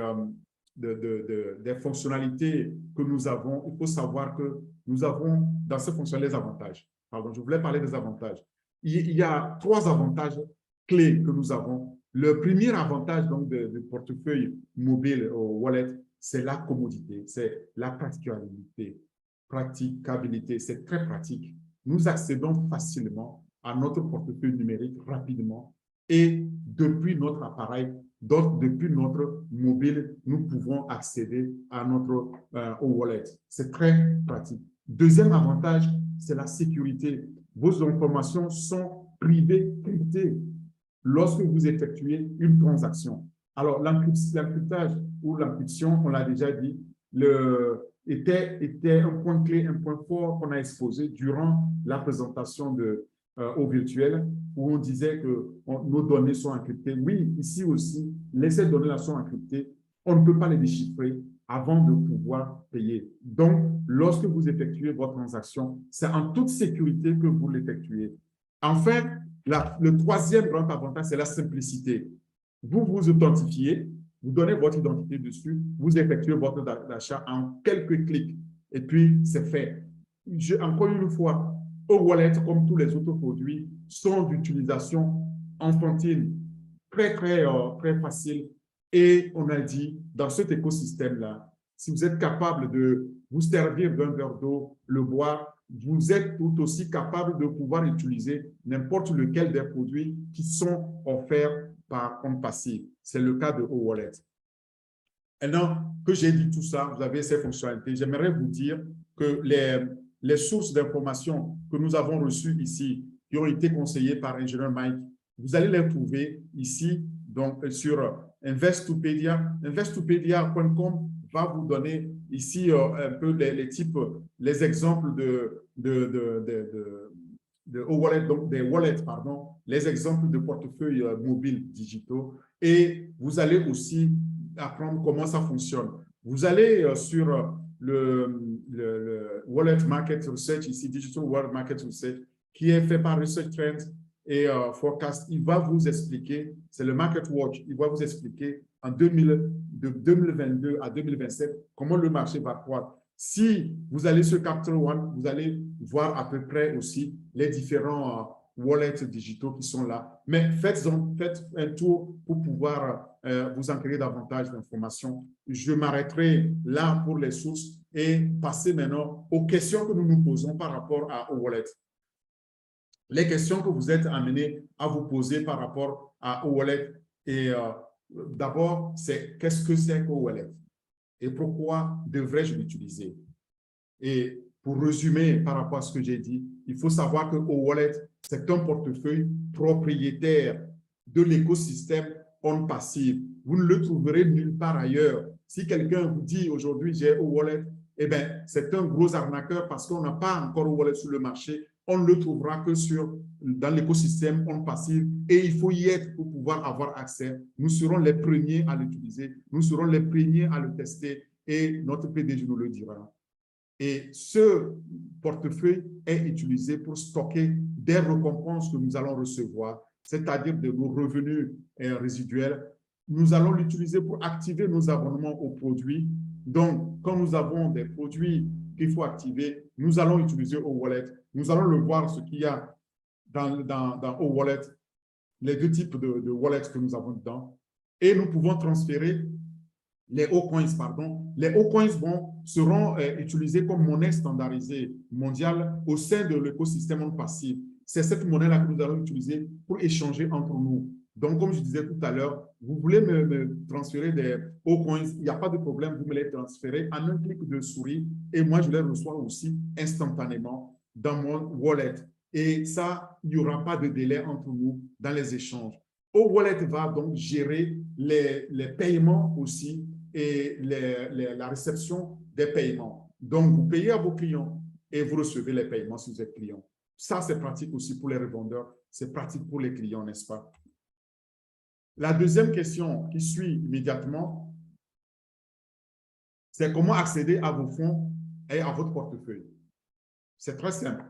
fonctionnalités que nous avons, il faut savoir que nous avons dans ces fonctionnalités des avantages. Pardon, je voulais parler des avantages. Il y a 3 avantages clés que nous avons. Le premier avantage donc de portefeuille mobile au wallet, c'est la commodité, c'est la praticabilité, c'est très pratique. Nous accédons facilement à notre portefeuille numérique rapidement et depuis notre appareil, donc depuis notre mobile, nous pouvons accéder à notre au wallet. C'est très pratique. Deuxième avantage, c'est la sécurité. Vos informations sont privées, cryptées lorsque vous effectuez une transaction. Alors, l'encryptage ou l'encryption, on l'a déjà dit, était un point clé, un point fort qu'on a exposé durant la présentation au virtuel, où on disait que nos données sont encryptées. Oui, ici aussi, ces données-là sont encryptées. On ne peut pas les déchiffrer avant de pouvoir payer. Donc, lorsque vous effectuez votre transaction, c'est en toute sécurité que vous l'effectuez. Enfin, le troisième grand avantage, c'est la simplicité. Vous vous authentifiez, vous donnez votre identité dessus, vous effectuez votre achat en quelques clics et puis c'est fait. Encore une fois, O-Wallet, comme tous les autres produits, sont d'utilisation enfantine, très, très, très facile. Et on a dit, dans cet écosystème-là, si vous êtes capable de vous servir d'un verre d'eau, le boire, vous êtes tout aussi capable de pouvoir utiliser n'importe lequel des produits qui sont offerts par compte passif. C'est le cas de O-Wallet. Maintenant que j'ai dit tout ça, vous avez ces fonctionnalités, j'aimerais vous dire que les sources d'informations que nous avons reçues ici, qui ont été conseillées par l'ingénieur Mike, vous allez les trouver ici, donc sur Investopedia. Investopedia.com va vous donner ici un peu les exemples de wallet, donc des wallets, pardon, les exemples de portefeuilles mobiles digitaux. Et vous allez aussi apprendre comment ça fonctionne. Vous allez sur le Wallet Market Research, ici, Digital Wallet Market Research, qui est fait par Research Trends et Forecast. Il va vous expliquer, c'est le Market Watch, il va vous expliquer de 2022 à 2027 comment le marché va croître. Si vous allez sur Capital One, vous allez voir à peu près aussi les différents wallets digitaux qui sont là. Mais faites un tour pour pouvoir vous enquérir davantage d'informations. Je m'arrêterai là pour les sources et passer maintenant aux questions que nous nous posons par rapport aux wallets. Les questions que vous êtes amenés à vous poser par rapport aux wallets. Et d'abord, c'est qu'est-ce que c'est qu'au wallet? Et pourquoi devrais-je l'utiliser? Et pour résumer par rapport à ce que j'ai dit, il faut savoir que wallet, c'est un portefeuille propriétaire de l'écosystème OnPassive. Vous ne le trouverez nulle part ailleurs. Si quelqu'un vous dit aujourd'hui j'ai wallet, eh bien, c'est un gros arnaqueur parce qu'on n'a pas encore wallet sur le marché. On ne le trouvera que dans l'écosystème OnPassive et il faut y être pour pouvoir avoir accès. Nous serons les premiers à l'utiliser. Nous serons les premiers à le tester et notre PDG nous le dira. Et ce portefeuille est utilisé pour stocker des récompenses que nous allons recevoir, c'est-à-dire de nos revenus résiduels. Nous allons l'utiliser pour activer nos abonnements aux produits. Donc, quand nous avons des produits qu'il faut activer, nous allons utiliser wallet. Nous allons le voir, ce qu'il y a dans wallet, les deux types de wallets que nous avons dedans. Et nous pouvons transférer les Ocoins, pardon. Les Ocoins seront utilisés comme monnaie standardisée mondiale au sein de l'écosystème OnPassive. C'est cette monnaie-là que nous allons utiliser pour échanger entre nous. Donc, comme je disais tout à l'heure, vous voulez me transférer des Ocoins, il n'y a pas de problème, vous me les transférez en un clic de souris et moi, je les reçois aussi instantanément dans mon wallet. Et ça, il n'y aura pas de délai entre nous dans les échanges. Wallet va donc gérer les paiements aussi et la réception des paiements. Donc, vous payez à vos clients et vous recevez les paiements si vous êtes client. Ça, c'est pratique aussi pour les revendeurs. C'est pratique pour les clients, n'est-ce pas? La deuxième question qui suit immédiatement, c'est comment accéder à vos fonds et à votre portefeuille. C'est très simple.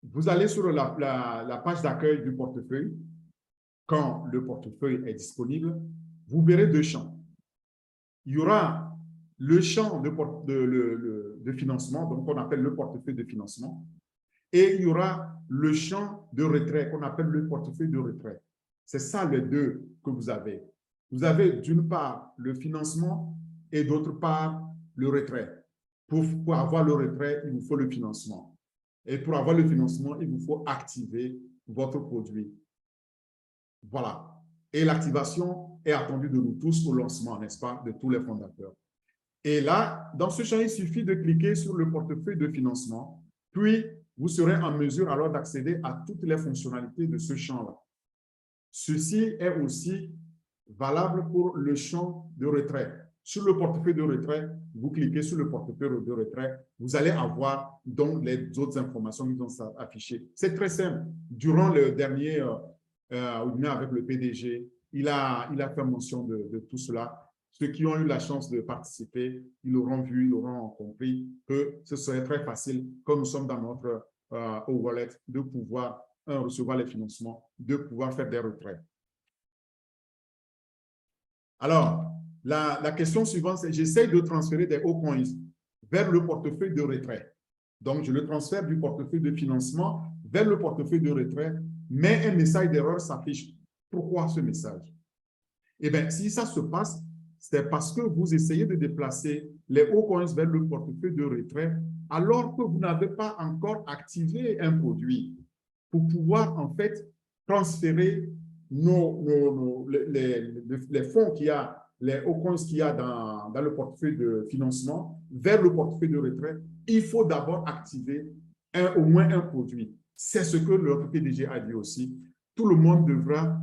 Vous allez sur la page d'accueil du portefeuille. Quand le portefeuille est disponible, vous verrez deux champs. Il y aura le champ de financement, donc qu'on appelle le portefeuille de financement, et il y aura le champ de retrait qu'on appelle le portefeuille de retrait. C'est ça les deux que vous avez. Vous avez d'une part le financement et d'autre part le retrait. Pour avoir le retrait, il vous faut le financement. Et pour avoir le financement, il vous faut activer votre produit. Voilà. Et l'activation est attendue de nous tous au lancement, n'est-ce pas, de tous les fondateurs. Et là, dans ce champ, il suffit de cliquer sur le portefeuille de financement, puis vous serez en mesure alors d'accéder à toutes les fonctionnalités de ce champ-là. Ceci est aussi valable pour le champ de retrait. Sur le portefeuille de retrait, vous cliquez sur le portefeuille de retrait, vous allez avoir donc les autres informations qui sont affichées. C'est très simple. Durant le dernier avec le PDG, il a fait mention de tout cela. Ceux qui ont eu la chance de participer, ils l'auront vu, ils auront compris que ce serait très facile, comme nous sommes dans notre wallet, de pouvoir recevoir les financements, de pouvoir faire des retraits. Alors, la question suivante, c'est j'essaie de transférer des Ocoins vers le portefeuille de retrait. Donc, je le transfère du portefeuille de financement vers le portefeuille de retrait, mais un message d'erreur s'affiche. Pourquoi ce message? Eh bien, si ça se passe, c'est parce que vous essayez de déplacer les Ocoins vers le portefeuille de retrait alors que vous n'avez pas encore activé un produit pour pouvoir en fait transférer les fonds qu'il y a, les Ocoins qu'il y a dans le portefeuille de financement vers le portefeuille de retrait. Il faut d'abord activer au moins un produit. C'est ce que le PDG a dit aussi. Tout le monde devra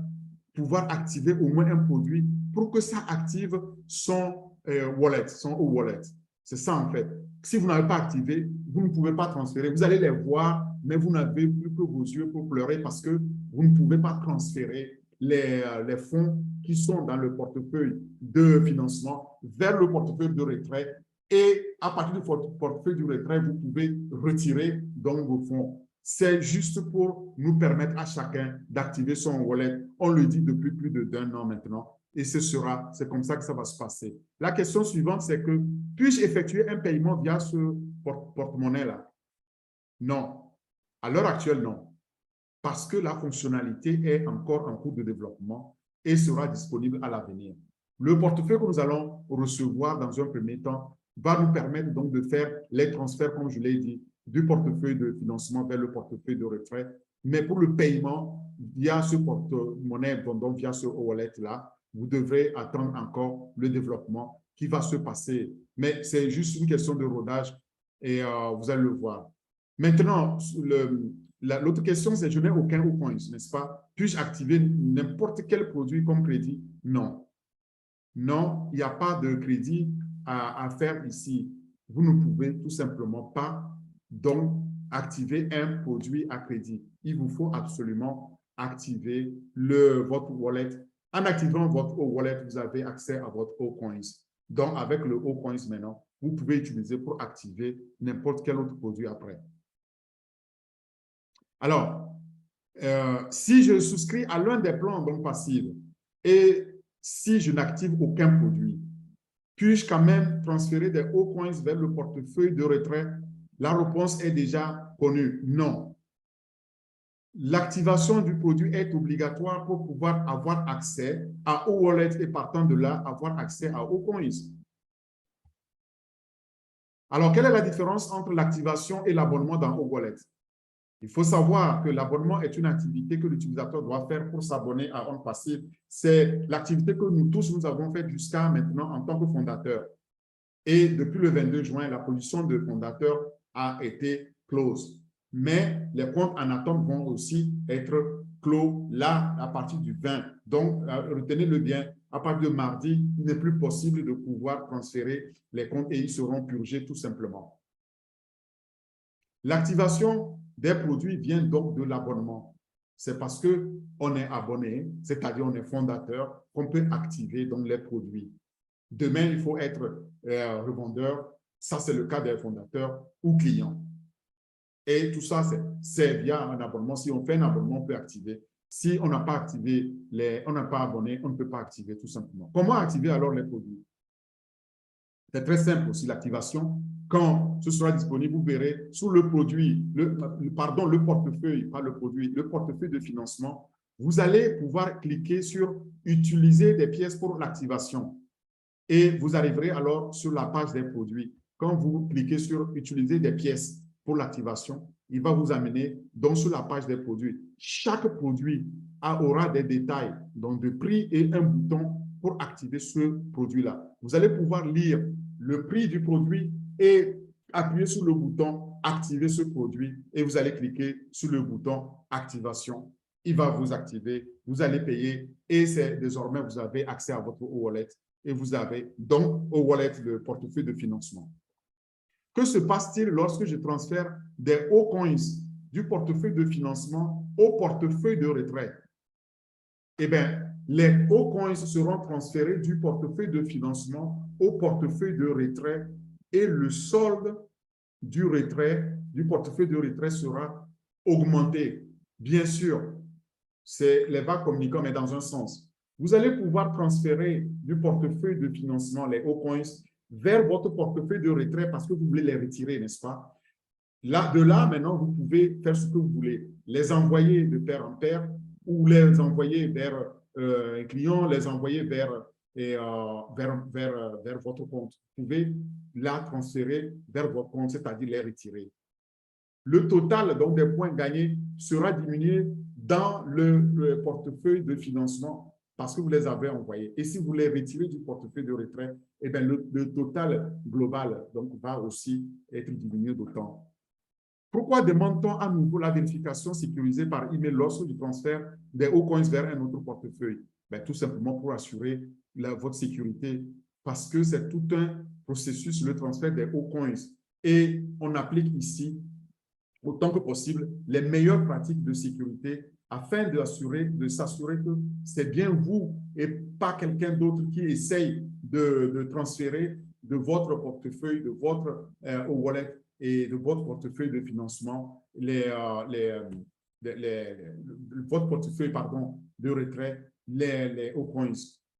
pouvoir activer au moins un produit pour que ça active son wallet, son wallet. C'est ça en fait. Si vous n'avez pas activé, vous ne pouvez pas transférer. Vous allez les voir, mais vous n'avez plus que vos yeux pour pleurer parce que vous ne pouvez pas transférer les fonds qui sont dans le portefeuille de financement vers le portefeuille de retrait Et à partir de votre portefeuille du retrait, vous pouvez retirer donc vos fonds. C'est juste pour nous permettre à chacun d'activer son wallet. On le dit depuis plus d'1 an maintenant. Et c'est comme ça que ça va se passer. La question suivante, c'est que puis-je effectuer un paiement via ce porte-monnaie-là? Non. À l'heure actuelle, non. Parce que la fonctionnalité est encore en cours de développement et sera disponible à l'avenir. Le portefeuille que nous allons recevoir dans un premier temps va nous permettre donc de faire les transferts, comme je l'ai dit, du portefeuille de financement vers le portefeuille de retrait. Mais pour le paiement, via ce porte-monnaie, donc via ce wallet-là, vous devrez attendre encore le développement qui va se passer. Mais c'est juste une question de rodage et vous allez le voir. Maintenant, l'autre question, c'est je n'ai aucun coin, n'est-ce pas? Puis-je activer n'importe quel produit comme crédit? Non. Non, il n'y a pas de crédit à faire ici. Vous ne pouvez tout simplement pas donc activer un produit à crédit. Il vous faut absolument activer votre wallet. En activant votre wallet, vous avez accès à votre Coins. Donc, avec le Coins maintenant, vous pouvez utiliser pour activer n'importe quel autre produit après. Alors, si je souscris à l'un des plans donc passifs et si je n'active aucun produit, puis-je quand même transférer des Coins vers le portefeuille de retrait? La réponse est déjà connue. Non. L'activation du produit est obligatoire pour pouvoir avoir accès à wallet et partant de là, avoir accès à Coins. Alors, quelle est la différence entre l'activation et l'abonnement dans wallet? Il faut savoir que l'abonnement est une activité que l'utilisateur doit faire pour s'abonner à OnPassive. C'est l'activité que nous tous, nous avons faite jusqu'à maintenant en tant que fondateur. Et depuis le 22 juin, la position de fondateur a été close. Mais les comptes en attente vont aussi être clos là à partir du 20. Donc, retenez-le bien, à partir de mardi, il n'est plus possible de pouvoir transférer les comptes et ils seront purgés tout simplement. L'activation des produits vient donc de l'abonnement. C'est parce qu'on est abonné, c'est-à-dire on est fondateur, qu'on peut activer donc les produits. Demain, il faut être revendeur. Ça, c'est le cas des fondateurs ou clients. Et tout ça, c'est via un abonnement. Si on fait un abonnement, on peut activer. Si on n'a pas activé, on n'a pas abonné, on ne peut pas activer tout simplement. Comment activer alors les produits? C'est très simple aussi, l'activation. Quand ce sera disponible, vous verrez sur le produit, le portefeuille, pas le produit, le portefeuille de financement, vous allez pouvoir cliquer sur « Utiliser des pièces pour l'activation ». Et vous arriverez alors sur la page des produits. Quand vous cliquez sur « Utiliser des pièces pour l'activation », il va vous amener donc sur la page des produits. Chaque produit aura des détails, donc de prix et un bouton pour activer ce produit-là. Vous allez pouvoir lire le prix du produit et appuyer sur le bouton « Activer ce produit » et vous allez cliquer sur le bouton « Activation ». Il va vous activer, vous allez payer et désormais vous avez accès à votre wallet et vous avez donc au wallet le portefeuille de financement. Que se passe-t-il lorsque je transfère des Coins du portefeuille de financement au portefeuille de retrait? Eh bien, les Coins seront transférés du portefeuille de financement au portefeuille de retrait et le solde du retrait, du portefeuille de retrait sera augmenté. Bien sûr, c'est les vagues communicants, mais dans un sens. Vous allez pouvoir transférer du portefeuille de financement, les Coins, vers votre portefeuille de retrait parce que vous voulez les retirer, n'est-ce pas? De là, maintenant, vous pouvez faire ce que vous voulez. Les envoyer de pair en pair ou les envoyer vers un client, les envoyer vers votre compte. Vous pouvez la transférer vers votre compte, c'est-à-dire les retirer. Le total donc, des points gagnés sera diminué dans le portefeuille de financement parce que vous les avez envoyés. Et si vous les retirez du portefeuille de retrait, eh bien, le total global donc, va aussi être diminué d'autant. Pourquoi demande-t-on à nouveau la vérification sécurisée par email lorsque du transfert des Coins vers un autre portefeuille? Bien, tout simplement pour assurer votre sécurité parce que c'est tout un processus, le transfert des Coins. Et on applique ici autant que possible les meilleures pratiques de sécurité afin de s'assurer que c'est bien vous et pas quelqu'un d'autre qui essaye de transférer de votre portefeuille, de votre wallet et de votre portefeuille de financement, votre portefeuille pardon, de retrait, les altcoins.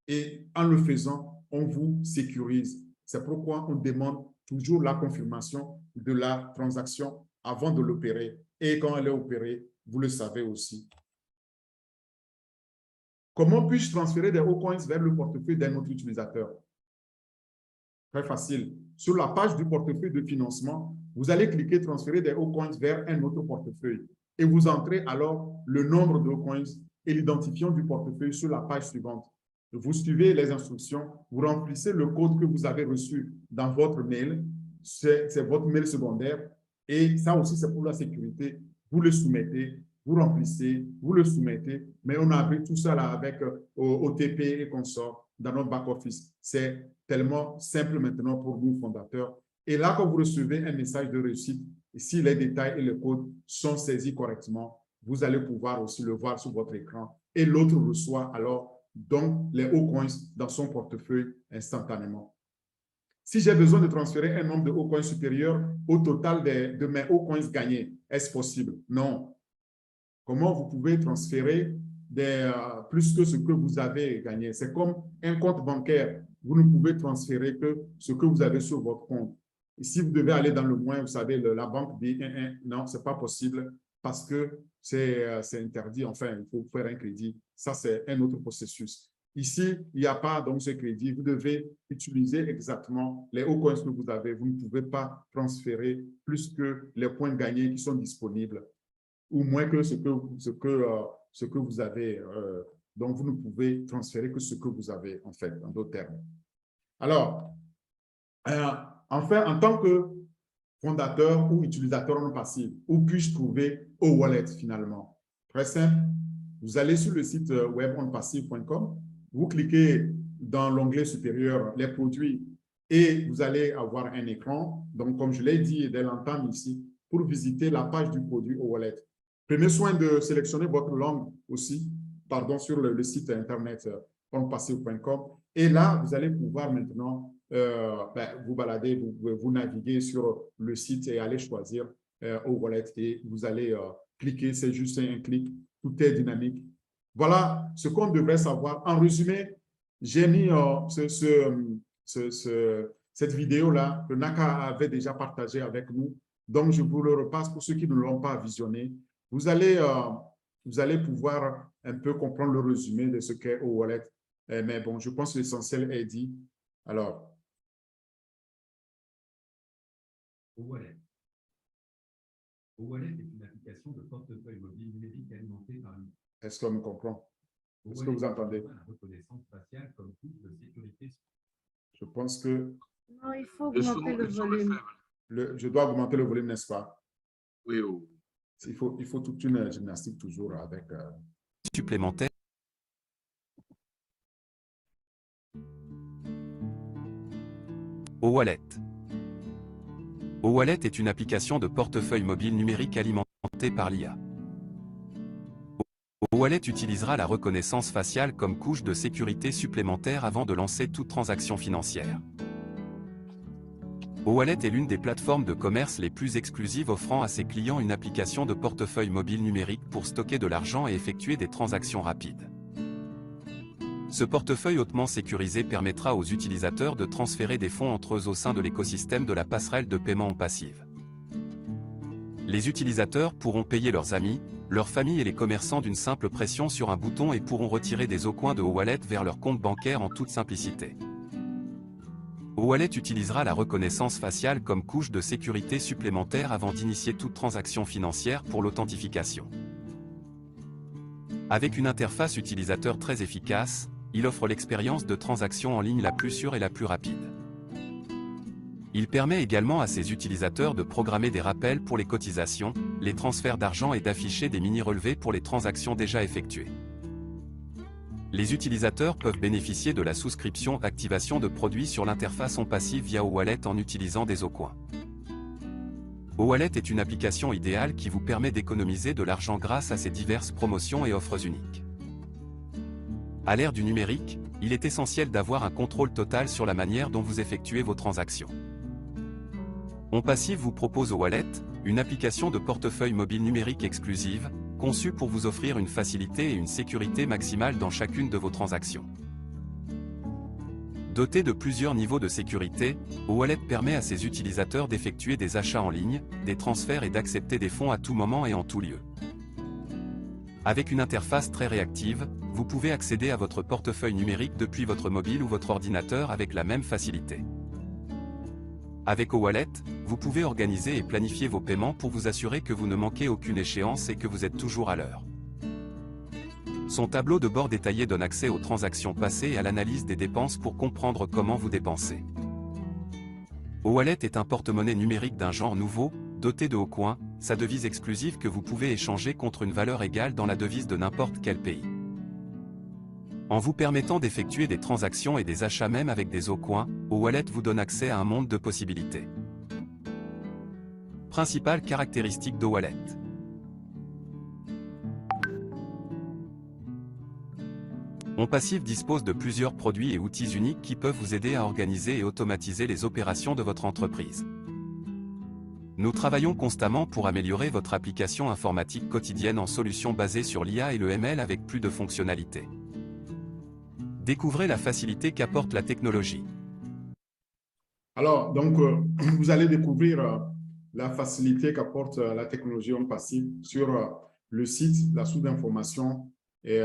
Et en le faisant, on vous sécurise. C'est pourquoi on demande toujours la confirmation de la transaction avant de l'opérer. Et quand elle est opérée, vous le savez aussi. Comment puis-je transférer des altcoins vers le portefeuille d'un autre utilisateur? Très facile. Sur la page du portefeuille de financement, vous allez cliquer « Transférer des altcoins vers un autre portefeuille » et vous entrez alors le nombre de altcoins et l'identifiant du portefeuille sur la page suivante. Vous suivez les instructions, vous remplissez le code que vous avez reçu dans votre mail, c'est votre mail secondaire et ça aussi c'est pour la sécurité. Vous le soumettez, vous remplissez, vous le soumettez, mais on a appris tout ça là avec OTP et consorts dans notre back-office. C'est tellement simple maintenant pour nous fondateurs. Et là, quand vous recevez un message de réussite, si les détails et le code sont saisis correctement, vous allez pouvoir aussi le voir sur votre écran. Et l'autre reçoit alors donc les altcoins dans son portefeuille instantanément. Si j'ai besoin de transférer un nombre de altcoins supérieur au total de mes altcoins gagnés, est-ce possible? Non. Comment vous pouvez transférer plus que ce que vous avez gagné? C'est comme un compte bancaire. Vous ne pouvez transférer que ce que vous avez sur votre compte. Et si vous devez aller dans le moins, vous savez, la banque dit non, ce n'est pas possible parce que c'est interdit. Enfin, il faut faire un crédit. Ça, c'est un autre processus. Ici, il n'y a pas donc ce crédit. Vous devez utiliser exactement les altcoins que vous avez. Vous ne pouvez pas transférer plus que les points gagnés qui sont disponibles ou moins que ce que vous avez. Donc, vous ne pouvez transférer que ce que vous avez, en fait, en d'autres termes. Alors, enfin, en tant que fondateur ou utilisateur non passif, où puis-je trouver OWallet finalement? Très simple. Vous allez sur le site web onpassive.com, vous cliquez dans l'onglet supérieur, les produits, et vous allez avoir un écran. Donc, comme je l'ai dit dès l'entame ici, pour visiter la page du produit OWallet. Prenez soin de sélectionner votre langue aussi, pardon, sur le site internet onpassive.com. Et là, vous allez pouvoir maintenant vous balader, vous naviguer sur le site et aller choisir OWallet et vous allez cliquer, c'est juste un clic, tout est dynamique. Voilà ce qu'on devrait savoir. En résumé, j'ai mis cette vidéo-là que Naka avait déjà partagée avec nous. Donc, je vous le repasse pour ceux qui ne l'ont pas visionné. Vous allez pouvoir un peu comprendre le résumé de ce qu'est OWallet. Mais bon, je pense que l'essentiel est dit. Alors, OWallet. OWallet est une application de portefeuille mobile numérique alimentée par une... Est-ce qu'on me comprend? Est-ce que vous entendez? La reconnaissance faciale comme couche de sécurité. Je pense que... Non, il faut augmenter le volume. Je dois augmenter le volume, n'est-ce pas? Oui, oui. Il faut toute une gymnastique toujours avec... supplémentaire. OWallet. OWallet est une application de portefeuille mobile numérique alimentée par l'IA. OWallet utilisera la reconnaissance faciale comme couche de sécurité supplémentaire avant de lancer toute transaction financière. OWallet est l'une des plateformes de commerce les plus exclusives offrant à ses clients une application de portefeuille mobile numérique pour stocker de l'argent et effectuer des transactions rapides. Ce portefeuille hautement sécurisé permettra aux utilisateurs de transférer des fonds entre eux au sein de l'écosystème de la passerelle de paiement OnPassive. Les utilisateurs pourront payer leurs amis, leurs familles et les commerçants d'une simple pression sur un bouton et pourront retirer des altcoins de OWallet vers leur compte bancaire en toute simplicité. OWallet utilisera la reconnaissance faciale comme couche de sécurité supplémentaire avant d'initier toute transaction financière pour l'authentification. Avec une interface utilisateur très efficace, il offre l'expérience de transaction en ligne la plus sûre et la plus rapide. Il permet également à ses utilisateurs de programmer des rappels pour les cotisations, les transferts d'argent et d'afficher des mini-relevés pour les transactions déjà effectuées. Les utilisateurs peuvent bénéficier de la souscription activation de produits sur l'interface OnPassive via OWallet en utilisant des altcoins. OWallet est une application idéale qui vous permet d'économiser de l'argent grâce à ses diverses promotions et offres uniques. À l'ère du numérique, il est essentiel d'avoir un contrôle total sur la manière dont vous effectuez vos transactions. OnPassive vous propose OWallet, une application de portefeuille mobile numérique exclusive, conçue pour vous offrir une facilité et une sécurité maximale dans chacune de vos transactions. Doté de plusieurs niveaux de sécurité, OWallet permet à ses utilisateurs d'effectuer des achats en ligne, des transferts et d'accepter des fonds à tout moment et en tout lieu. Avec une interface très réactive, vous pouvez accéder à votre portefeuille numérique depuis votre mobile ou votre ordinateur avec la même facilité. Avec OWallet, vous pouvez organiser et planifier vos paiements pour vous assurer que vous ne manquez aucune échéance et que vous êtes toujours à l'heure. Son tableau de bord détaillé donne accès aux transactions passées et à l'analyse des dépenses pour comprendre comment vous dépensez. OWallet est un porte-monnaie numérique d'un genre nouveau, doté de Aucoin, sa devise exclusive que vous pouvez échanger contre une valeur égale dans la devise de n'importe quel pays. En vous permettant d'effectuer des transactions et des achats même avec des Aucoins, OWallet vous donne accès à un monde de possibilités. Principales caractéristiques d'OWallet. OnPassive dispose de plusieurs produits et outils uniques qui peuvent vous aider à organiser et automatiser les opérations de votre entreprise. Nous travaillons constamment pour améliorer votre application informatique quotidienne en solutions basées sur l'IA et le ML avec plus de fonctionnalités. Découvrez la facilité qu'apporte la technologie. Alors, donc, vous allez découvrir la facilité qu'apporte la technologie OnPassive sur le site, la source d'information, et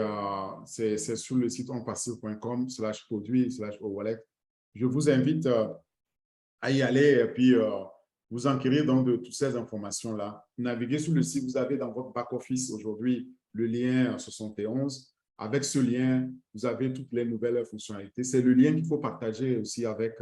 c'est sur le site onpassive.com/produit/OWallet. Je vous invite à y aller et puis vous enquérir donc de toutes ces informations-là. Naviguez sur le site, vous avez dans votre back-office aujourd'hui le lien 71. Avec ce lien, vous avez toutes les nouvelles fonctionnalités. C'est le lien qu'il faut partager aussi avec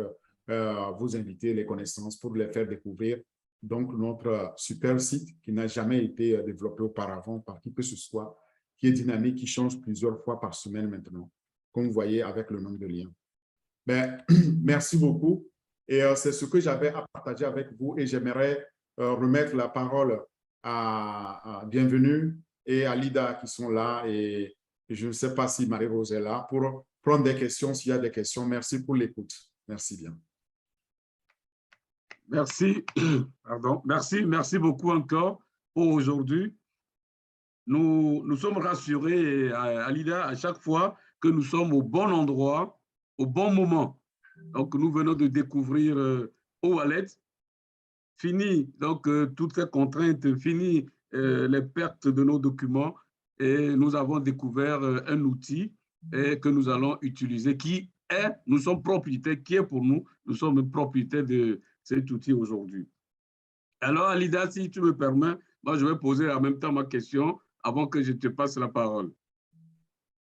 vos invités, les connaissances, pour les faire découvrir. Donc, notre super site qui n'a jamais été développé auparavant par qui que ce soit, qui est dynamique, qui change plusieurs fois par semaine maintenant, comme vous voyez avec le nombre de liens. Ben, merci beaucoup. Et c'est ce que j'avais à partager avec vous et j'aimerais remettre la parole à Bienvenue et à Lida qui sont là et je ne sais pas si Marie-Rose est là pour prendre des questions s'il y a des questions. Merci pour l'écoute. Merci bien. Merci. Pardon. Merci beaucoup encore pour aujourd'hui. Nous sommes rassurés, Alida, à chaque fois que nous sommes au bon endroit, au bon moment. Donc, nous venons de découvrir OWallet. Fini donc toutes ces contraintes, fini les pertes de nos documents et nous avons découvert un outil que nous allons utiliser qui est, nous sommes propriétaires, qui est pour nous, nous sommes propriétaires de cet outil aujourd'hui. Alors, Alida, si tu me permets, moi je vais poser en même temps ma question avant que je te passe la parole.